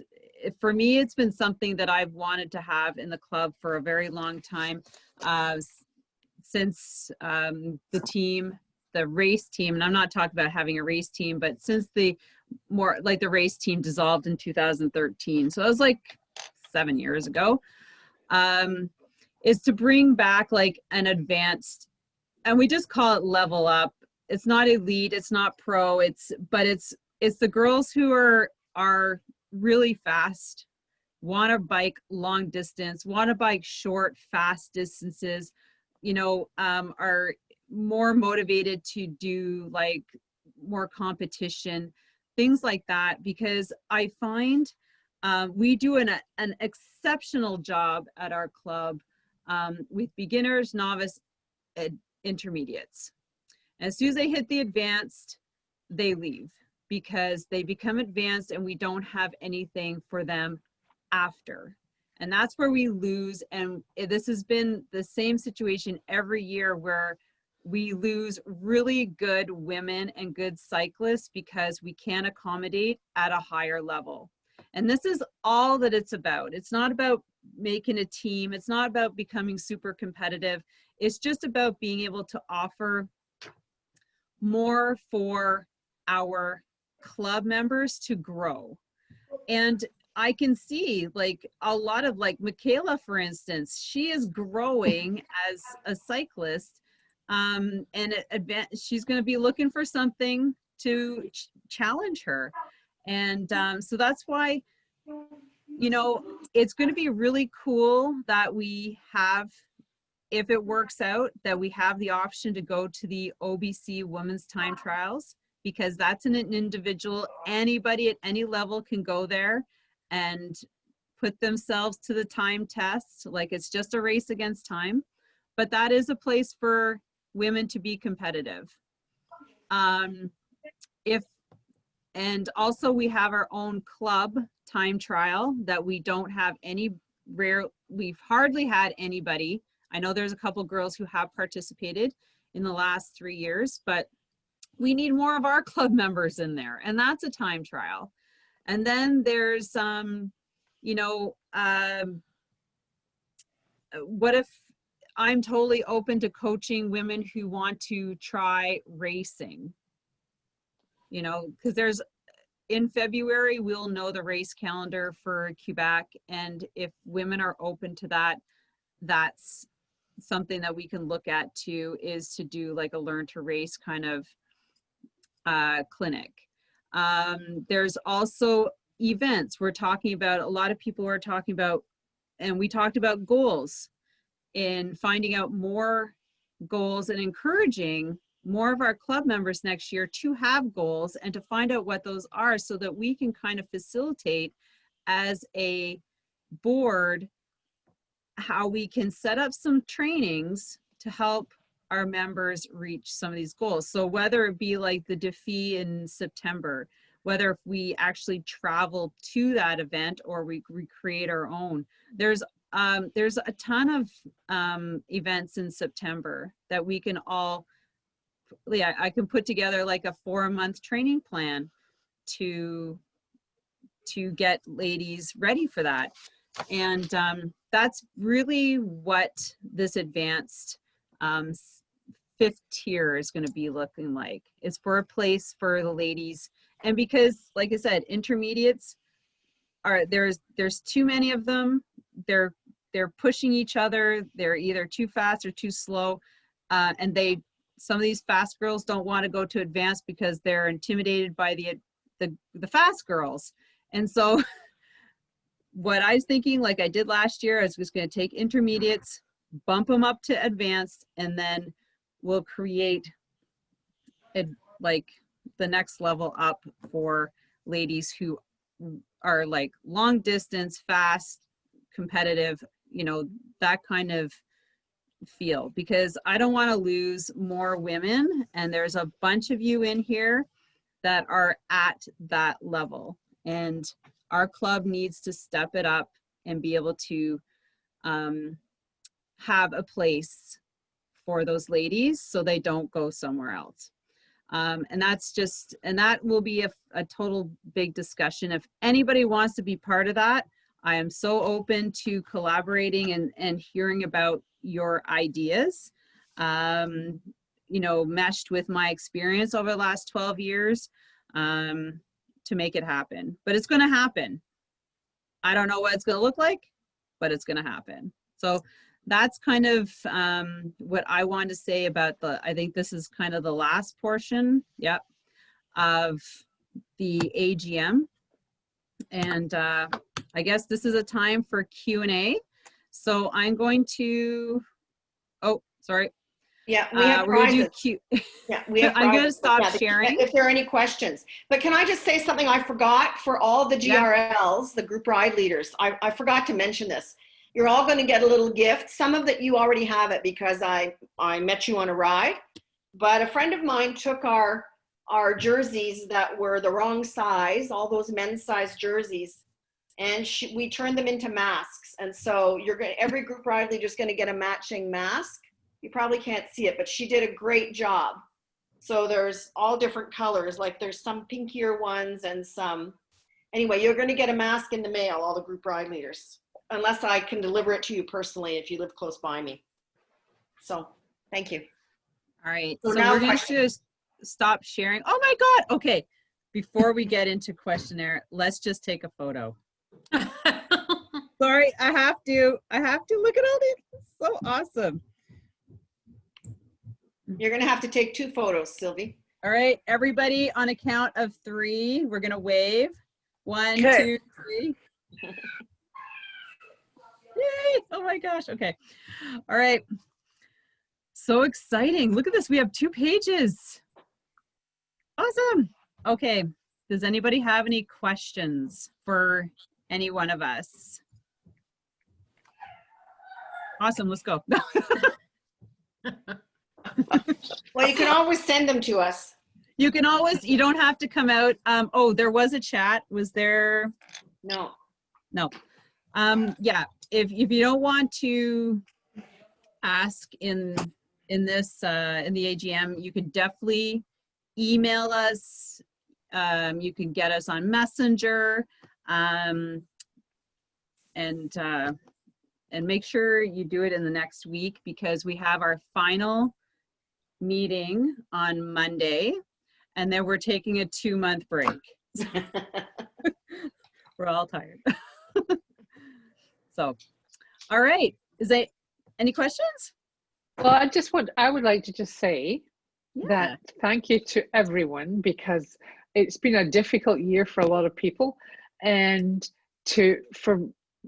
for me, it's been something that I've wanted to have in the club for a very long time, since the team, the race team, and I'm not talking about having a race team, but since the race team dissolved in 2013. So that was like 7 years ago, is to bring back like an advanced, and we just call it level up. It's not elite, it's not pro, but it's the girls who are really fast, want to bike long distance, want to bike short, fast distances, you know, are more motivated to do like more competition, things like that, because I find we do an exceptional job at our club with beginners, novice, intermediates. As soon as they hit the advanced, they leave because they become advanced and we don't have anything for them after. And that's where we lose. And this has been the same situation every year where we lose really good women and good cyclists because we can't accommodate at a higher level. And this is all that it's about. It's not about making a team. It's not about becoming super competitive. It's just about being able to offer more for our club members to grow. And I can see like a lot of like Michaela, for instance, she is growing as a cyclist, and she's going to be looking for something to challenge her. And so that's why, you know, it's going to be really cool that we have, if it works out, that we have the option to go to the OBC Women's Time Trials, because that's an individual. Anybody at any level can go there and put themselves to the time test. Like, it's just a race against time. But that is a place for women to be competitive. And also we have our own club time trial that we don't have we've hardly had anybody. I know there's a couple girls who have participated in the last 3 years, but we need more of our club members in there, and that's a time trial. And then there's, what if I'm totally open to coaching women who want to try racing? Because in February, we'll know the race calendar for Quebec. And if women are open to that, that's something that we can look at too, is to do like a learn to race kind of clinic. There's also events we're talking about. A lot of people are talking about, and we talked about goals, in finding out more goals and encouraging more of our club members next year to have goals and to find out what those are, so that we can kind of facilitate as a board how we can set up some trainings to help our members reach some of these goals. So whether it be like the Defy in September, whether if we actually travel to that event or we create our own, there's a ton of events in September that we can all, I can put together like a 4-month training plan to get ladies ready for that. And that's really what this advanced 5th tier is going to be looking like. It's for a place for the ladies. And because, like I said, intermediates there's too many of them. They're pushing each other. They're either too fast or too slow. And some of these fast girls don't want to go to advanced because they're intimidated by the fast girls. And so what I was thinking, like I did last year, is just going to take intermediates, bump them up to advanced, and then we'll create like the next level up for ladies who are like long distance, fast, competitive, that kind of feel, because I don't want to lose more women. And there's a bunch of you in here that are at that level, and our club needs to step it up and be able to have a place for those ladies so they don't go somewhere else. And that will be a total big discussion. If anybody wants to be part of that, I am so open to collaborating and hearing about your ideas, meshed with my experience over the last 12 years to make it happen. But it's going to happen. I don't know what it's going to look like, but it's going to happen. So that's kind of what I wanted to say about I think this is kind of the last portion, of the AGM. And I guess this is a time for Q&A. So I'm going to, sorry. Yeah, we have we're gonna prizes. Yeah, we have I'm prizes. going to stop sharing. If there are any questions. But can I just say something I forgot for all the GRLs, the group ride leaders? I forgot to mention this. You're all going to get a little gift. Some of that you already have it because I met you on a ride. But a friend of mine took our jerseys that were the wrong size, all those men's size jerseys, and we turned them into masks. And so every group ride leader is going to get a matching mask. You probably can't see it, but she did a great job. So there's all different colors, like there's some pinkier ones and some, anyway, you're going to get a mask in the mail, all the group ride leaders, unless I can deliver it to you personally if you live close by me. So thank you. All right, So so now we're going to stop sharing. Oh my God, okay. Before we get into questionnaire, let's just take a photo. Sorry, I have to look at all these. It's so awesome. You're going to have to take 2 photos, Sylvie. All right, everybody, on a count of 3, we're going to wave. 1, Okay. 2, 3. Yay! Oh my gosh. Okay. All right. So exciting. Look at this. We have 2 pages. Awesome. Okay. Does anybody have any questions for any one of us? Awesome. Let's go. Well, you can always send them to us. You can always, you don't have to come out. Oh, there was a chat. Was there? No. No. Yeah, if you don't want to ask in this, in the AGM, you can definitely email us. You can get us on Messenger, and make sure you do it in the next week, because we have our final meeting on Monday, and then we're taking a 2-month break. We're all tired. So, all right. Is there any questions? Well, I would like to just say Yeah. that thank you to everyone, because it's been a difficult year for a lot of people, and for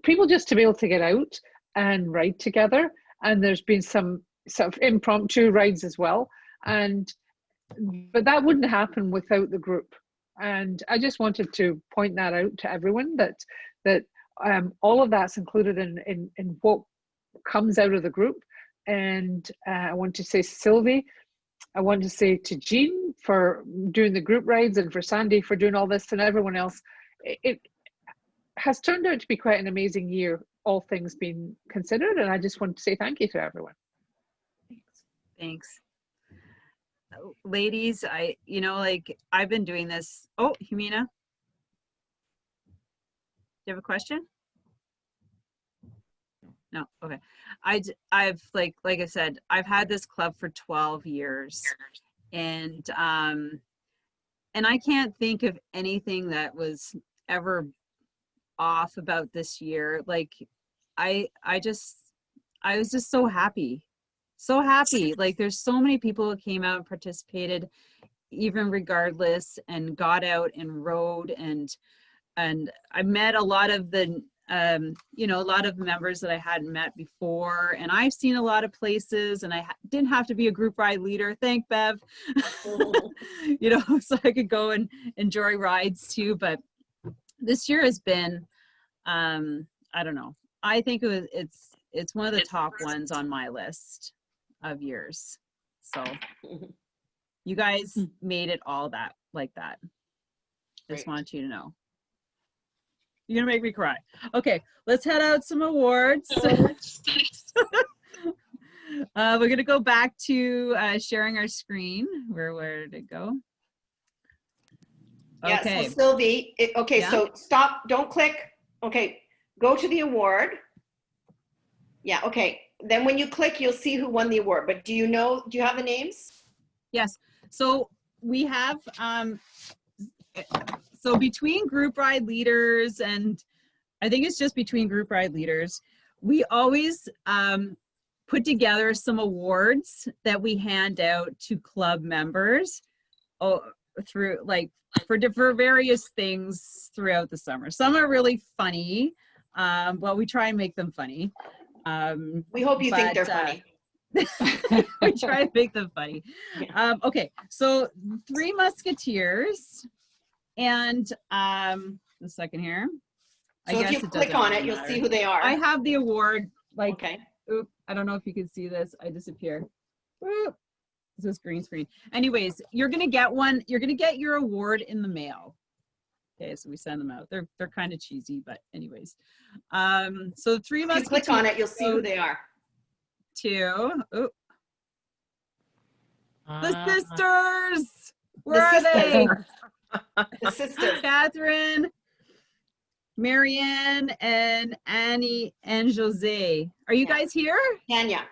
people just to be able to get out and ride together. And there's been some sort of impromptu rides as well. But that wouldn't happen without the group. And I just wanted to point that out to everyone, that all of that's included in what comes out of the group. And I want to say Sylvie, I want to say to Jean for doing the group rides, and for Sandy for doing all this, and everyone else. It has turned out to be quite an amazing year, all things being considered. And I just want to say thank you to everyone. Thanks. Ladies, I've been doing this. Oh, Humina, do you have a question? No. Okay. I've like I said, I've had this club for 12 years, and I can't think of anything that was ever off about this year. Like I was just so happy. So happy. Like there's so many people who came out and participated, even regardless, and got out and rode, and I met a lot of the a lot of members that I hadn't met before, and I've seen a lot of places, and I didn't have to be a group ride leader. Thank Bev. So I could go and enjoy rides too. But this year has been, I don't know. I think it's one of the top ones on my list of years. So you guys made it all that like that. Just want you to know. You're gonna make me cry. Okay, let's head out some awards. We're gonna go back to sharing our screen. Where did it go? Okay. Yeah, so Sylvie, Yeah. So stop, don't click. Okay, go to the award. Yeah, okay. Then when you click, you'll see who won the award. But do you have the names? Yes. So we have, so between group ride leaders, and I think it's just between group ride leaders, we always put together some awards that we hand out to club members through for various things throughout the summer. Some are really funny. Well, we try and make them funny. We hope you think they're funny. We try to make them funny. Yeah. Okay, so Three Musketeers, and a second here. So if you click on it, you'll see who they are. I have the award. Okay. Oop, I don't know if you can see this. I disappear. Oop, this is green screen. Anyways, you're gonna get one. You're gonna get your award in the mail. Okay, so we send them out. They're kind of cheesy, but anyways. So Three Musketeers. If you click on it, you'll see who they are. The sisters. Where are they? The sisters. Catherine, Marianne, and Annie and Jose. Are you guys here? Tanya.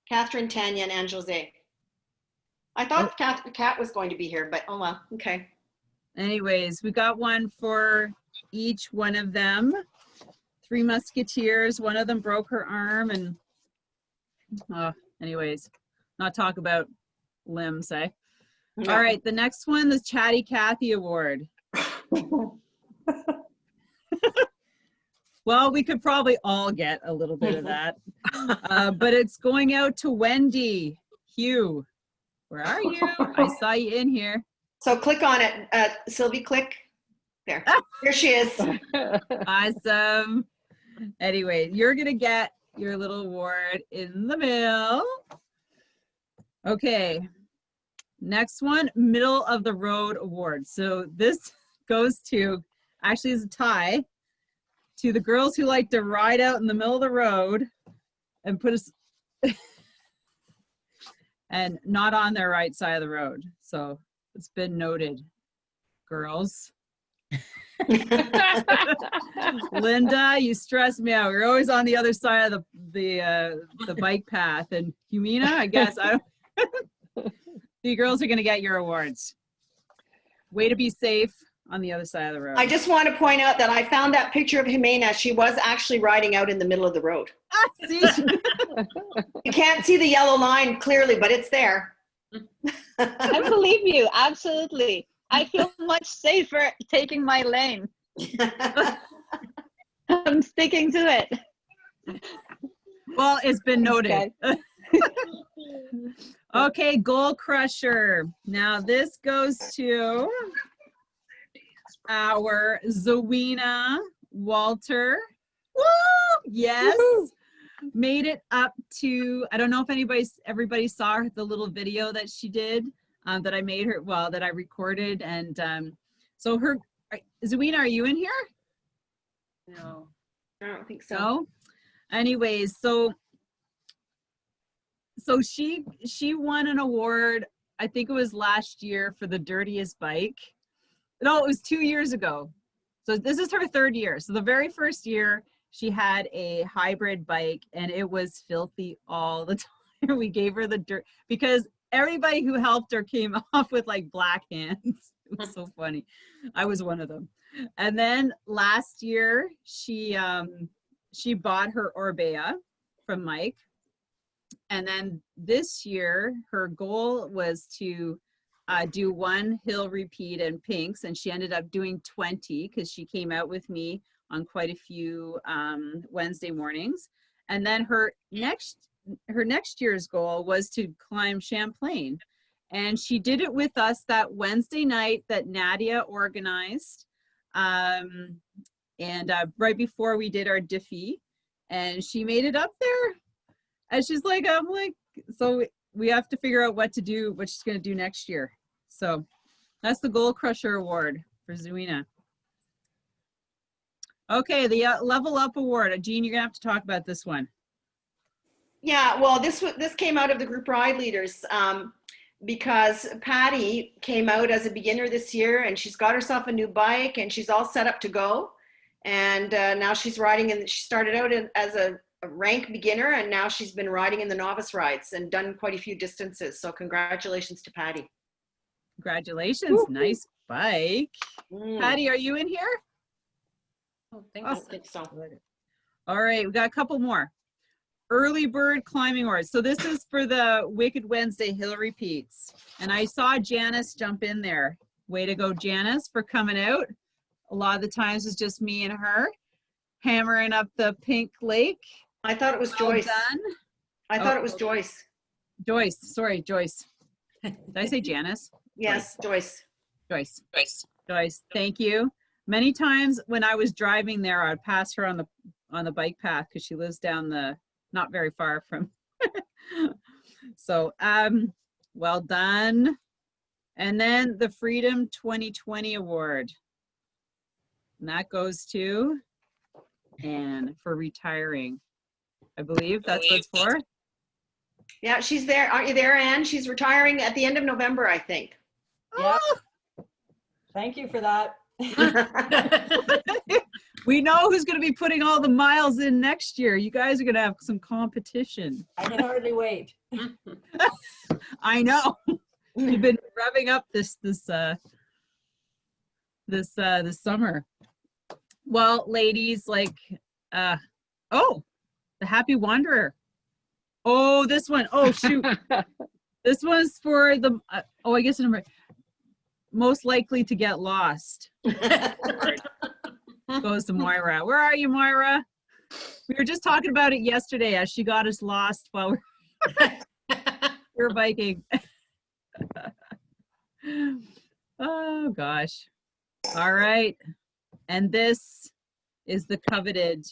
Catherine, Tanya, and Anne Jose. I thought Kat was going to be here, but oh well, okay. Anyways, we got one for each one of them. Three Musketeers. One of them broke her arm, and anyways, not talk about limbs, eh? No. All right, the next one, the Chatty Cathy Award. Well, we could probably all get a little bit of that. But it's going out to Wendy. Hugh, where are you? I saw you in here. So click on it. Sylvie, click. There. Here she is. Awesome. Anyway, you're going to get your little award in the mail. Okay. Next one, middle of the road award. So this goes to, actually is a tie, to the girls who like to ride out in the middle of the road and put us and not on their right side of the road. So it's been noted, girls. Linda, you stress me out. You're always on the other side of the bike path. And Humina, I guess I don't. You girls are gonna get your awards. Way to be safe on the other side of the road. I just want to point out that I found that picture of Jimena. She was actually riding out in the middle of the road. See? You can't see the yellow line clearly, but it's there. I believe you, absolutely. I feel much safer taking my lane. I'm sticking to it. Well, it's been noted. Okay, Goal Crusher. Now this goes to our Zawina Walter. Woo! Yes. Woo-hoo. Made it up to, I don't know if everybody saw the little video that she did that I made her, well, that I recorded. And so Zawina, are you in here? No, I don't think so. No? Anyways, so she won an award, I think it was last year, for the dirtiest bike. No, it was 2 years ago. So this is her third year. So the very first year she had a hybrid bike and it was filthy all the time. We gave her the dirt because everybody who helped her came off with like black hands. It was so funny. I was one of them. And then last year she bought her Orbea from Mike. And then this year, her goal was to do 1 hill repeat in pinks, and she ended up doing 20 because she came out with me on quite a few Wednesday mornings. And then her next year's goal was to climb Champlain, and she did it with us that Wednesday night that Nadia organized, and right before we did our Diffie, and she made it up there. And she's like, I'm like, so we have to figure out what she's going to do next year. So that's the Goal Crusher Award for Zawina. Okay, the Level Up Award. Jean, you're going to have to talk about this one. Yeah, well, this came out of the group ride leaders because Patty came out as a beginner this year and she's got herself a new bike and she's all set up to go. And now she's riding, and she started out as a rank beginner, and now she's been riding in the novice rides and done quite a few distances. So congratulations to Patty. Congratulations. Woo-hoo. Nice bike. Patty, are you in here? I don't think so. All right, we got a couple more. Early Bird Climbing Awards. So this is for the Wicked Wednesday Hill Repeats. And I saw Janice jump in there. Way to go, Janice, for coming out. A lot of the times it's just me and her hammering up the pink lake. I thought it was Joyce. Done. I thought it was Joyce. Joyce. Sorry, Joyce. Did I say Janice? Yes, Joyce. Joyce. Thank you. Many times when I was driving there, I'd pass her on the bike path because she lives down not very far from. So well done. And then the Freedom 2020 Award. And that goes to Anne for retiring. I believe that's what it's for. Yeah, she's there. Aren't you there, Anne? She's retiring at the end of November, I think. Yeah. Thank you for that. We know who's going to be putting all the miles in next year. You guys are going to have some competition. I can hardly wait. I know. You've been revving up this summer. Well, ladies, like, oh, the Happy Wanderer. Oh, this one. Oh, shoot. This one's for the, I guess I'm most likely to get lost. Goes to Moira. Where are you, Moira? We were just talking about it yesterday as she got us lost while we were biking. Oh, gosh. All right. And this is the coveted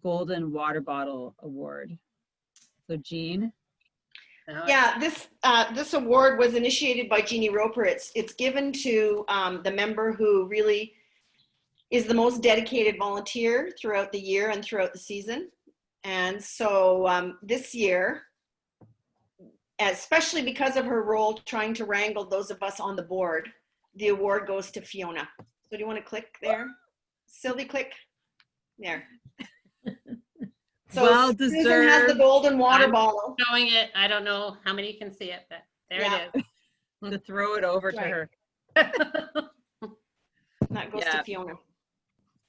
Golden Water Bottle Award. So Jean? No, Yeah, this award was initiated by Jeannie Roper. It's given to the member who really is the most dedicated volunteer throughout the year and throughout the season. And so this year, especially because of her role trying to wrangle those of us on the board, the award goes to Fiona. So do you want to click there? Sylvie, click there. So Well Susan has the deserved. golden water I'm bottle. showing it. I don't know how many can see it, but there Yeah. it To throw it over to Right. her. is. That goes Yeah. to Fiona.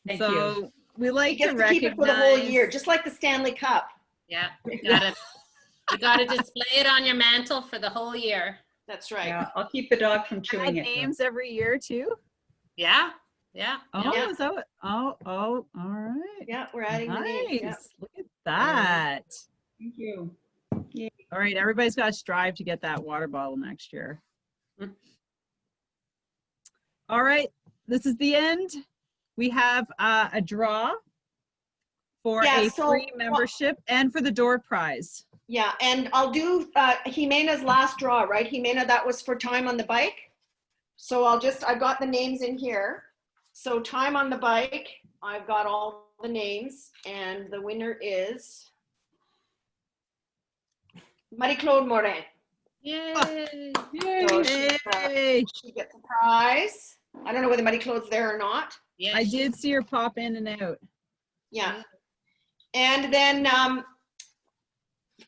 Thank So you. we You like get to to keep it for the whole year, recognize. just like the Stanley Cup. Yeah, you gotta display it on your mantle for the whole year. That's right. Yeah, I'll keep the dog from Add chewing it. though. names every year too. Yeah, yeah. Oh, Yeah. is that what? Oh, all right. Yeah, we're adding the names. Nice. Yeah. Look at that. Thank you. All right, everybody's got to strive to get that water bottle next year. Mm. All right, this is the end. We have a draw for Yeah, a so- free membership and for the door prize. Yeah, and I'll do Jimena's last draw, right? Jimena, that was for time on the bike. So I've got the names in here. So time on the bike, I've got all the names, and the winner is Marie-Claude Morin. Yay. So Yay! she gets a prize. I don't know whether Marie-Claude's there or not. Yeah, I did see her pop in and out. Yeah. And then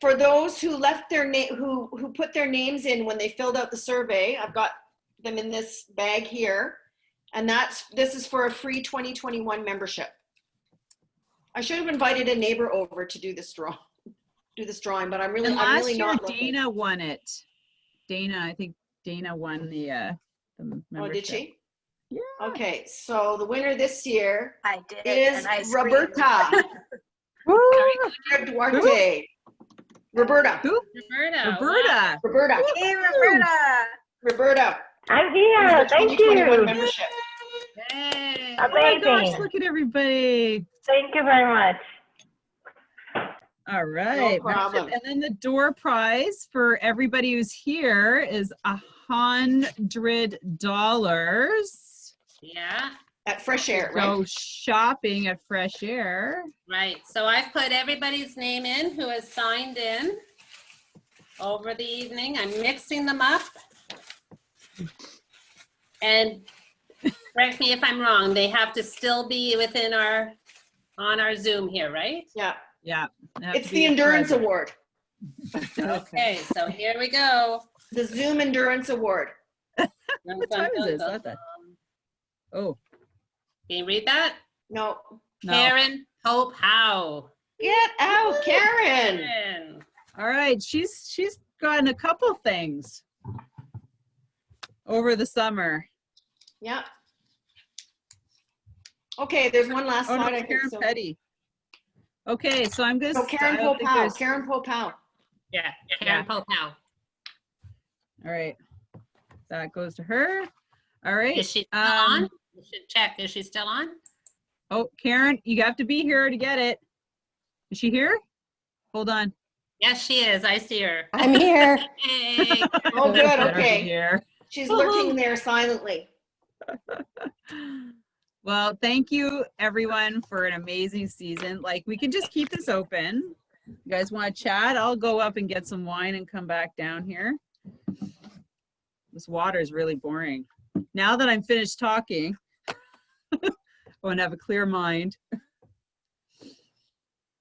for those who left their name, who put their names in when they filled out the survey, I've got them in this bag here. And this is for a free 2021 membership. I should have invited a neighbor over to do this drawing, but I'm And really last year, not looking. Dana won it. I think Dana won the membership. Oh, did she? Yeah. Okay, so the winner this year I did, is and I screamed. Roberta Duarte. Roberta. Who? Roberta. Roberta. Roberta. Hey, Roberta. Roberta. I'm This here. is the Thank 2021 you. membership. Yay. Oh my gosh, Amazing. look at everybody. Thank you very much. All right. problem. And then the door prize for everybody who's here is $100. Yeah, At Fresh Air, right? Go shopping at Fresh Air. right. So I've put everybody's name in who has signed in over the evening. I'm mixing them up. And correct me if I'm wrong, they have to still be within on our Zoom here, right? Yeah. Yeah. It's the Endurance Award. Okay, so here we go. The Zoom Endurance Award. What time is it? Is that the- Oh, Can you read that? No. no. Karen Hope Howe. Get out, Karen. Karen. All right. She's gotten a couple things over the summer. Yeah. Okay, there's one last Oh, no, slide. I think Karen so. Petty. Okay, so I'm gonna. So Karen I don't think Popow. there's- Karen Popow. Yeah, Karen Hope Howe. All right. That goes to her. All right. Is she still on? We should check. Is she still on? Oh, Karen, you have to be here to get it. Is she here? Hold on. Yes, she is. I see her. I'm here. Hey. Oh, good. Better be Okay. here. She's lurking there silently. Well, thank you everyone for an amazing season. Like, we can just keep this open. You guys want to chat? I'll go up and get some wine and come back down here. This water is really boring. Now that I'm finished talking, I want to have a clear mind.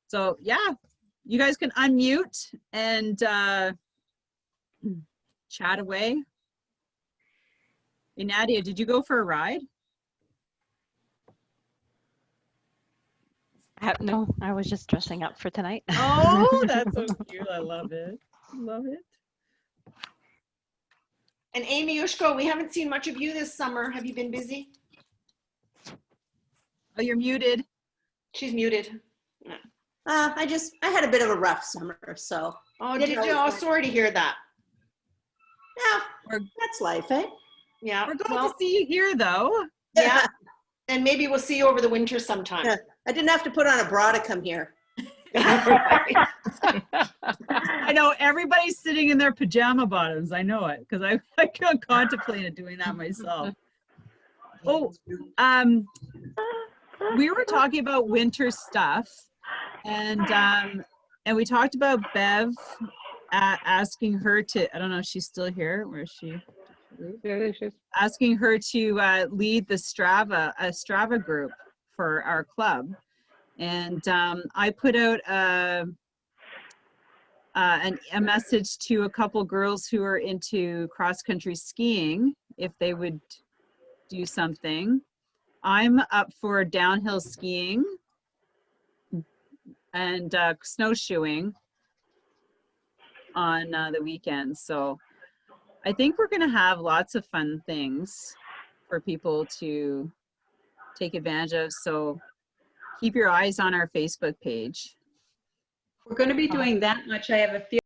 So yeah, you guys can unmute and chat away. Hey, Nadia, did you go for a ride? No, I was just dressing up for tonight. Oh, that's so cute. I love it. Love it. And Amy Ushko, we haven't seen much of you this summer. Have you been busy? Oh, you're muted. She's muted. I had a bit of a rough summer, so. Oh, did you? Oh, sorry to hear that. Yeah, that's life, eh? Yeah. We're glad to see you here, though. Yeah. And maybe we'll see you over the winter sometime. Yeah. I didn't have to put on a bra to come here. I know everybody's sitting in their pajama bottoms. I know it because I contemplated doing that myself. Oh, we were talking about winter stuff, and we talked about Bev asking her to. I don't know if she's still here. Where is she? Asking her to lead the Strava group for our club, and I put out a message to a couple girls who are into cross-country skiing if they would do something. I'm up for downhill skiing and snowshoeing on the weekends. So I think we're going to have lots of fun things for people to take advantage of. So keep your eyes on our Facebook page. We're going to be doing that much. I have a few